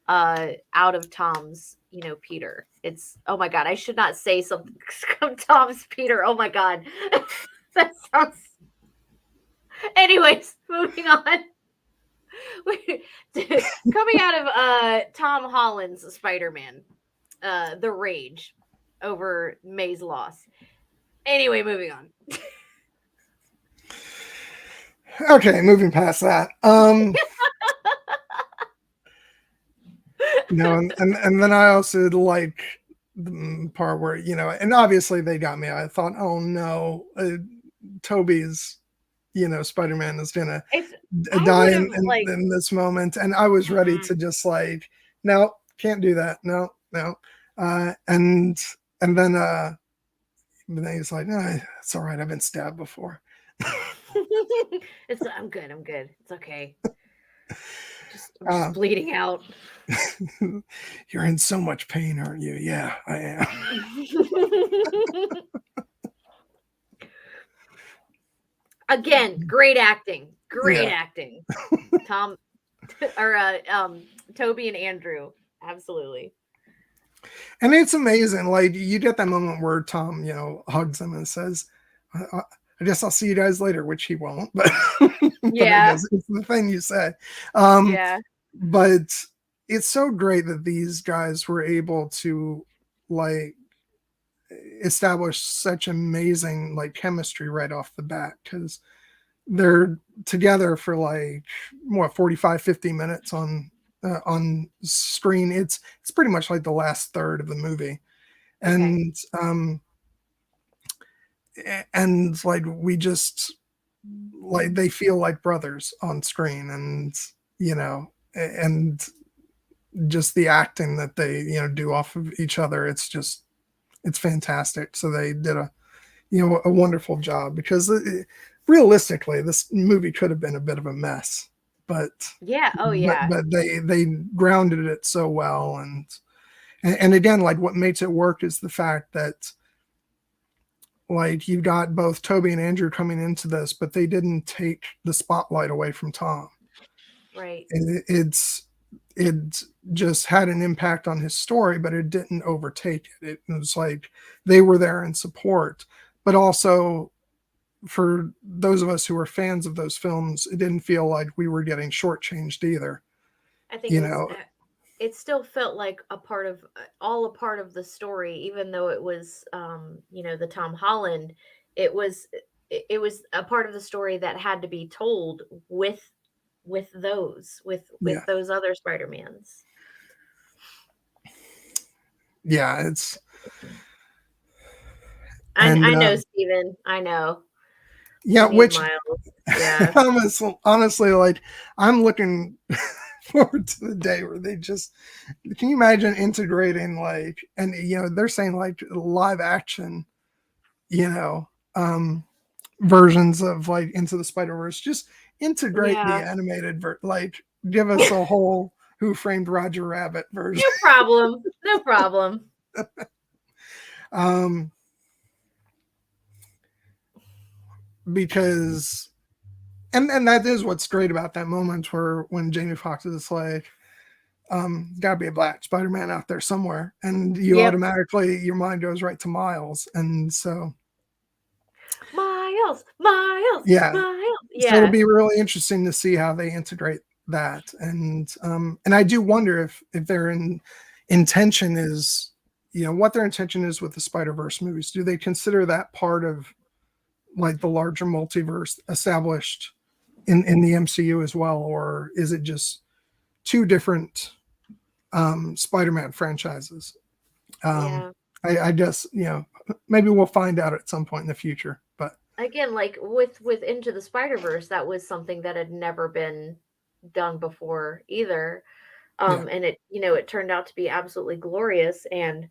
out of Tom's, Peter. It's oh my god, I should not say something Tom's Peter. Oh my god. That sounds anyways, moving on. Coming out of Tom Holland's Spider-Man, the rage over May's loss. Anyway, moving on. Okay, moving past that. And then I also like the part where, and obviously they got me. I thought, oh no, Toby's, Spider-Man is gonna I die would in, have like in this moment, and I was ready to just like, no, can't do that, no, no, and then but then he's like, no, it's all right, I've been stabbed before. I'm good. I'm good. It's okay. I'm just bleeding out. You're in so much pain, aren't you? Yeah, I am. Again, great acting. Great Yeah. acting. Tom or Toby and Andrew. Absolutely. And it's amazing. Like you get that moment where Tom, hugs him and says, I guess I'll see you guys later, which he won't, but but I Yeah. guess it's the thing you say. Yeah. But it's so great that these guys were able to like establish such amazing like chemistry right off the bat, because they're together for like 45, 50 minutes on screen. It's pretty much like the last third of the movie. Okay. And like we just like they feel like brothers on screen, and and just the acting that they do off of each other, it's fantastic. So they did a wonderful job, because realistically this movie could have been a bit of a mess, but Yeah. Oh, but yeah. but they grounded it so well. And again, like, what makes it work is the fact that, like, you got both Toby and Andrew coming into this, but they didn't take the spotlight away from Tom. Right. It just had an impact on his story, but it didn't overtake it. It was like they were there in support, but also for those of us who were fans of those films, it didn't feel like we were getting shortchanged either. I think You know, it still felt like a part of all a part of the story, even though it was the Tom Holland. It was it was a part of the story that had to be told with yeah, those other Spider-Mans. yeah, it's I and I know, Steven. I know. yeah, Me and which Miles. Yeah. honestly, like, I'm looking forward to the day where they just, can you imagine integrating, like, and they're saying like live action, you know, um, versions of like Into the Spider-Verse, just integrate the Yeah. animated like give us a whole Who Framed Roger Rabbit version. No problem. No problem. um because and that is what's great about that moment where when Jamie Foxx is like, gotta be a black Spider-Man out there somewhere, and you Yep. automatically, your mind goes right to Miles. And so Miles, Miles, yeah, Miles. so it'll Yeah. be really interesting to see how they integrate that. And I do wonder if their intention is, what their intention is with the Spider-Verse movies. Do they consider that part of like the larger multiverse established in the MCU as well, or is it just two different Spider-Man franchises? um Yeah. I guess, maybe we'll find out at some point in the future. But Again, like with Into the Spider-Verse, that was something that had never been done before either. yeah, And it turned out to be absolutely glorious. And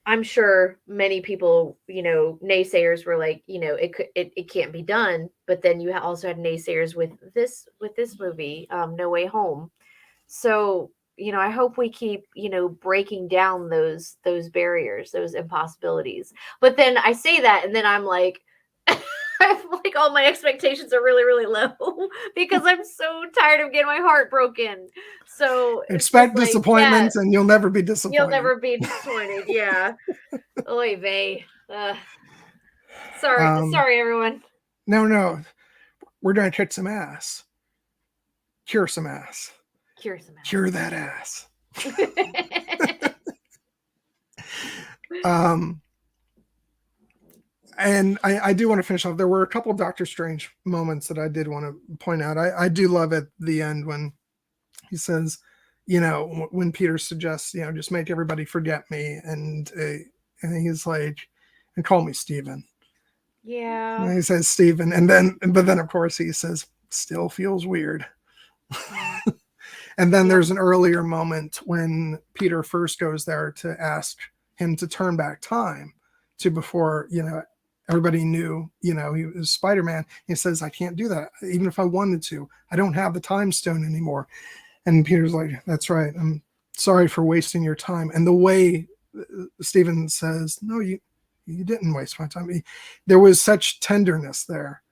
I'm sure many people, naysayers were like, it can't be done. But then you also had naysayers with this movie, No Way Home. So, I hope we keep, breaking down those barriers, those impossibilities. But then I say that, and then I'm like, I'm like, all my expectations are really, really low because I'm so tired of getting my heart broken. So it's just expect like, yeah, disappointments and you'll never be you'll disappointed. never be disappointed. Yeah. Oy vey. Sorry, um sorry, everyone. no, we're gonna kick some ass, cure some ass, Cure some cure that ass. ass. um and I do want to finish off. There were a couple of Doctor Strange moments that I did want to point out. I do love at the end when he says, when Peter suggests, just make everybody forget me, and he's like, and call me Steven. Yeah. And he says Steven, but then of course he says, still feels weird. Mm. And then Yep. there's an earlier moment when Peter first goes there to ask him to turn back time to before, everybody knew, he was Spider-Man. He says, I can't do that. Even if I wanted to, I don't have the time stone anymore. And Peter's like, that's right. I'm sorry for wasting your time. And the way Steven says, no, you didn't waste my time. There was such tenderness there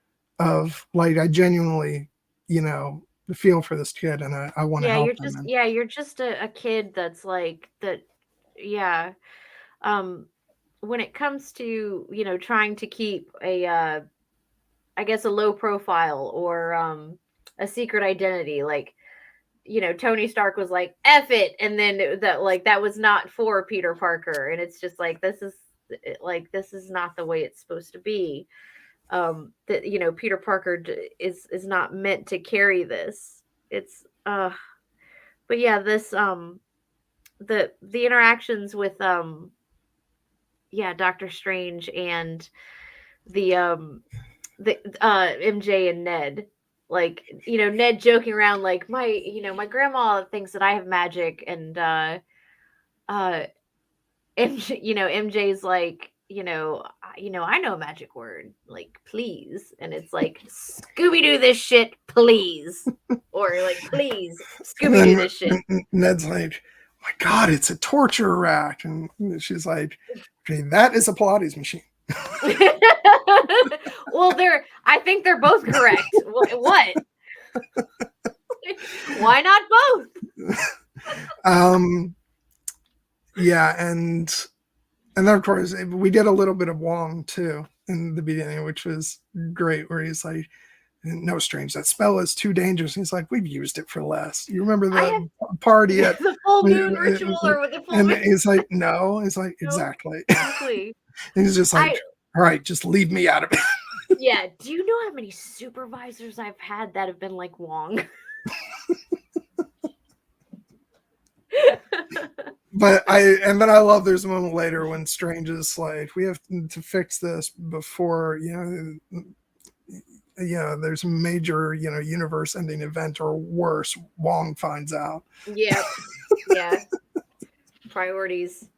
of like, I genuinely, feel for this kid, and I want to Yeah, help him. And you're just a kid that's like that. Yeah. Um, when it comes to, trying to keep I guess a low profile or a secret identity, like, Tony Stark was like, F it, and then that was not for Peter Parker, and it's just like, this is not the way it's supposed to be. that Peter Parker is not meant to carry this. It's but yeah, this the interactions with yeah, Doctor Strange and the MJ and Ned, like, Ned joking around like, my grandma thinks that I have magic, and uh MJ's like, I know a magic word, like, please. And it's like, Scooby Doo this shit, please. Or like, please, And Scooby Doo this shit. then Ned's like, oh my God, it's a torture rack. And she's like, okay, that is a Pilates machine. Well, I think they're both correct. What? Why not both? Yeah, and then of course we did a little bit of Wong too in the beginning, which was great, where he's like, no, Strange, that spell is too dangerous. And he's like, we've used it for less. You remember the party at the full moon ritual, or with the full and moon? he's like, no. He's like, exactly. Exactly. And he's just like, all right, just leave me out of it. Yeah. Do you know how many supervisors I've had that have been like Wong? But then I love there's a moment later when Strange is like, we have to fix this before, there's a major, universe ending event or worse, Wong finds out. Yeah. Yeah. Priorities.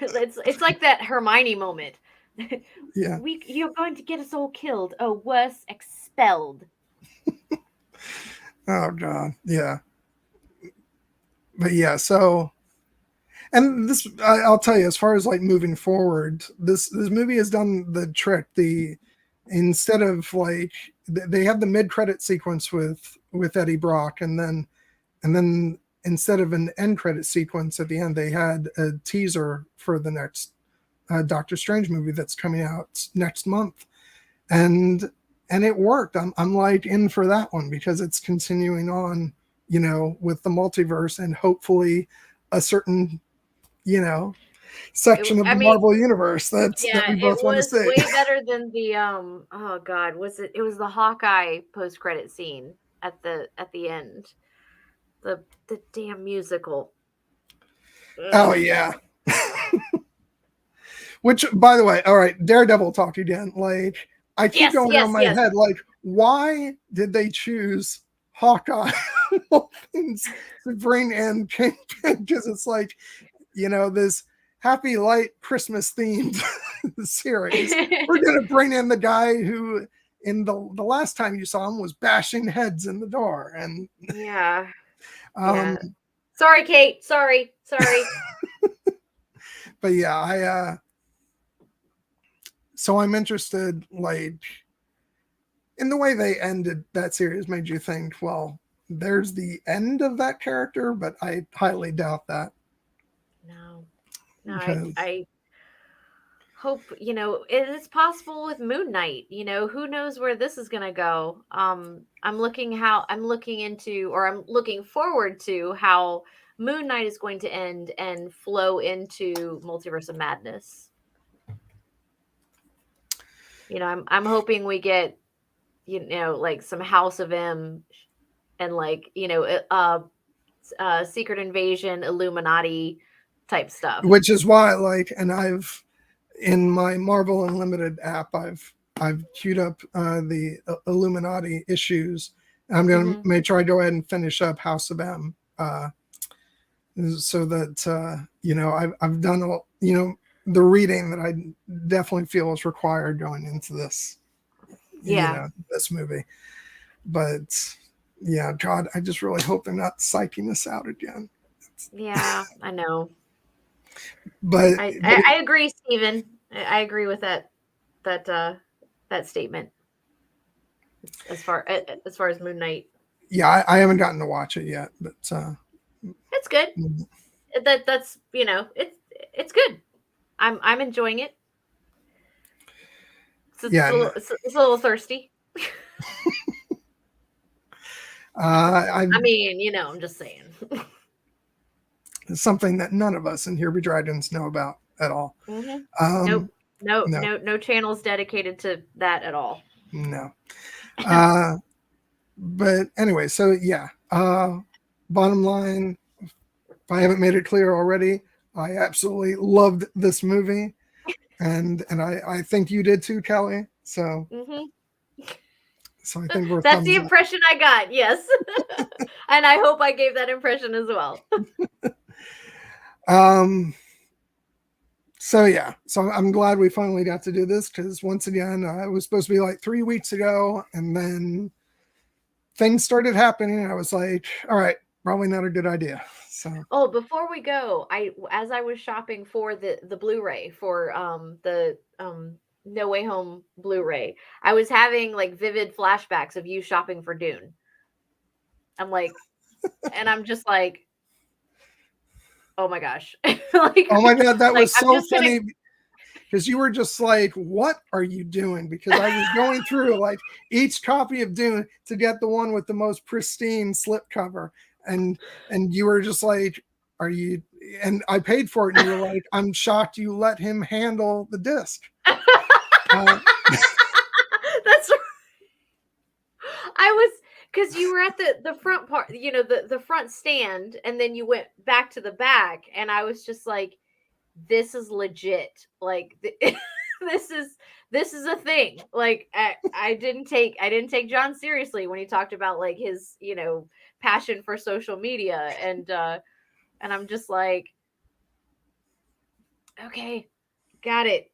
It's like that Hermione moment. Yeah. You're going to get us all killed. Oh, worse, expelled. Oh God. Yeah. But yeah, so, and this, I'll tell you, as far as like moving forward, this movie has done the trick. Instead of like, they have the mid-credit sequence with Eddie Brock, and then instead of an end credit sequence at the end, they had a teaser for the next Doctor Strange movie that's coming out next month, and it worked. I'm like in for that one because it's continuing on, with the multiverse and hopefully a certain, section of the Marvel universe that we both want to see. Way better than the oh God, it was the Hawkeye post credit scene at the end. The damn musical. Oh yeah. Which, by the way, all right, Daredevil talk again. Like, I keep going on my head, like, why did they choose Hawkeye to bring in Kingpin? Because it's like, this happy, light, Christmas themed series. We're gonna bring in the guy who, in the last time you saw him, was bashing heads in the door, and yeah. Sorry, Kate. Sorry. But yeah, so I'm interested, like, in the way they ended that series. Made you think, well, there's the end of that character, but I highly doubt that. No, I hope, it is possible with Moon Knight. Who knows where this is gonna go. I'm looking forward to how Moon Knight is going to end and flow into Multiverse of Madness. I'm hoping we get, like some House of M and like, Secret Invasion, Illuminati type stuff. Which is why, like, and I've, in my Marvel Unlimited app, I've queued up the Illuminati issues. I'm gonna make sure I go ahead and finish up House of M, so that I've done all, the reading that I definitely feel is required going into this, this movie. But yeah, God, I just really hope they're not psyching us out again. Yeah, I know. But I agree, Steven. I agree with that statement. As far as Moon Knight. Yeah, I haven't gotten to watch it yet, but it's good. That's it's good. I'm enjoying it. It's a little thirsty. I'm just saying. It's something that none of us in Here Be Dragons know about at all. Nope. No, no, no, no channels dedicated to that at all. no. But anyway, so yeah. Bottom line, if I haven't made it clear already, I absolutely loved this movie, and I think you did too, Kelly. So Hmm. I think we're That's the thumbs up. impression I got. Yes, and I hope I gave that impression as well. Um. So yeah, so I'm glad we finally got to do this because once again, it was supposed to be like 3 weeks ago, and then things started happening. And I was like, all right, probably not a good idea. So Oh, before we go, as I was shopping for the Blu-ray for the No Way Home Blu-ray, I was having like vivid flashbacks of you shopping for Dune. I'm like, and I'm just like, oh my gosh, oh my god, that like was I'm so just gonna. funny because you were just like, what are you doing? Because I was going through like each copy of Dune to get the one with the most pristine slipcover, and you were just like, are you? And I paid for it, and you were like, I'm shocked you let him handle the disc. That's I was because you were at the front part, the front stand, and then you went back to the back, and I was just like, this is legit. Like this is a thing. Like I didn't take John seriously when he talked about like his passion for social media, and I'm just like, okay, got it.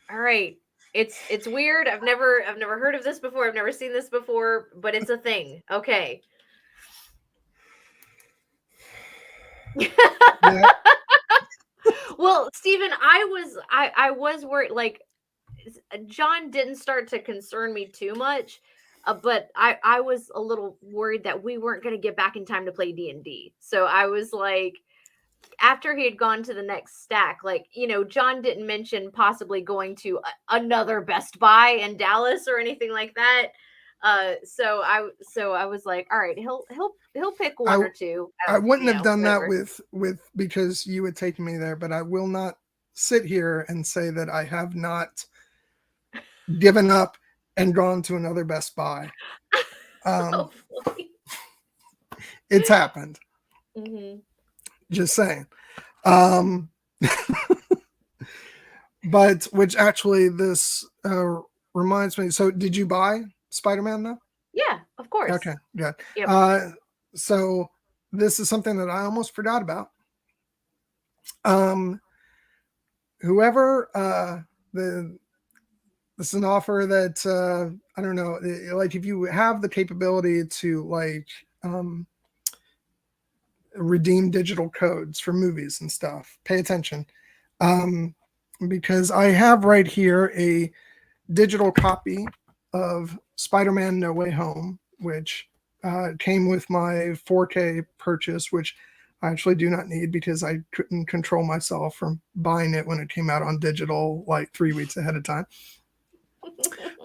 All right. It's weird. I've never heard of this before. I've never seen this before, but it's a thing. Okay. Yeah. Well, Stephen, I was worried. Like John didn't start to concern me too much, but I was a little worried that we weren't going to get back in time to play D&D. So I was like, after he had gone to the next stack, like John didn't mention possibly going to another Best Buy in Dallas or anything like that. So I was like, all right, he'll pick one or two. I wouldn't have done that Whatever. with because you had taken me there, but I will not sit here and say that I have not given up and gone to another Best Buy. Hopefully. It's happened. Mm-hmm. Just saying. But which actually this reminds me. So did you buy Spider-Man though? Yeah, of course. Okay, good. Yep. So this is something that I almost forgot about. Whoever this is an offer that I don't know, like if you have the capability to like redeem digital codes for movies and stuff, pay attention. Because I have right here a digital copy of Spider-Man No Way Home, which came with my 4K purchase, which I actually do not need because I couldn't control myself from buying it when it came out on digital like 3 weeks ahead of time.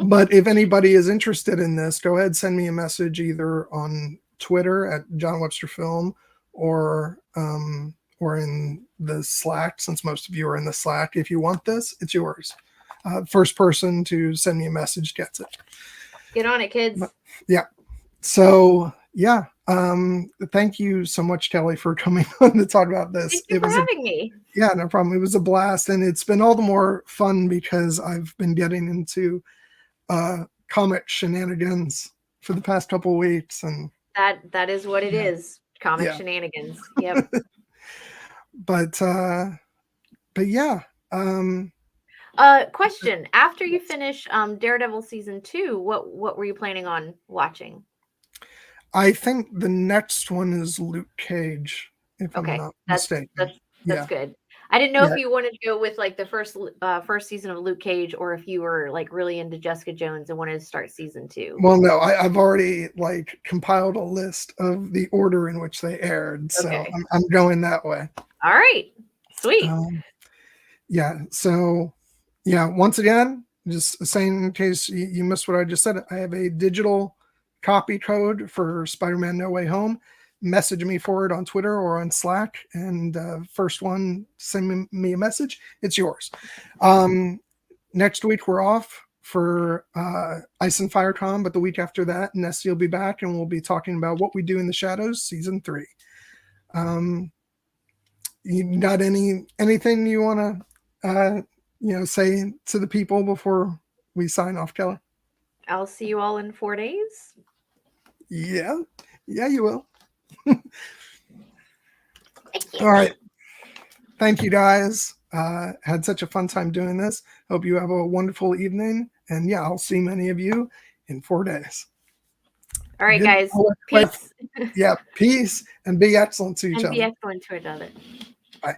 But if anybody is interested in this, go ahead, send me a message either on Twitter at John Webster Film or in the Slack, since most of you are in the Slack. If you want this, it's yours. First person to send me a message gets it. Get on it, kids. But, yeah. So yeah. Thank you so much, Kelly, for coming on to talk about this. Thank you for having me. Yeah, no problem. It was a blast, and it's been all the more fun because I've been getting into comic shenanigans for the past couple of weeks, and that is what it is. Comic shenanigans. Yep. But yeah. Question: after you finish Daredevil season 2, what were you planning on watching? I think the next one is Luke Cage, if I'm not mistaken. That's good. I didn't know if you wanted to go with like the first season of Luke Cage, or if you were like really into Jessica Jones and wanted to start season 2. Well, no, I've already like compiled a list of the order in which they aired, so I'm going that way. All right, sweet. Yeah. So, yeah. Once again, just saying in case you missed what I just said, I have a digital copy code for Spider-Man No Way Home. Message me for it on Twitter or on Slack, and first one send me a message, it's yours. next week we're off for Ice and Fire Con, but the week after that, Nessie will be back and we'll be talking about What We Do in the Shadows, season 3. You got anything you want to say to the people before we sign off, Kelly? I'll see you all in 4 days. Yeah, you will. Thank you. All right. Thank you, guys. Had such a fun time doing this. Hope you have a wonderful evening. And yeah, I'll see many of you in 4 days. All right, guys. Peace. Yeah, peace and be excellent to each other. And be excellent to each other. Bye.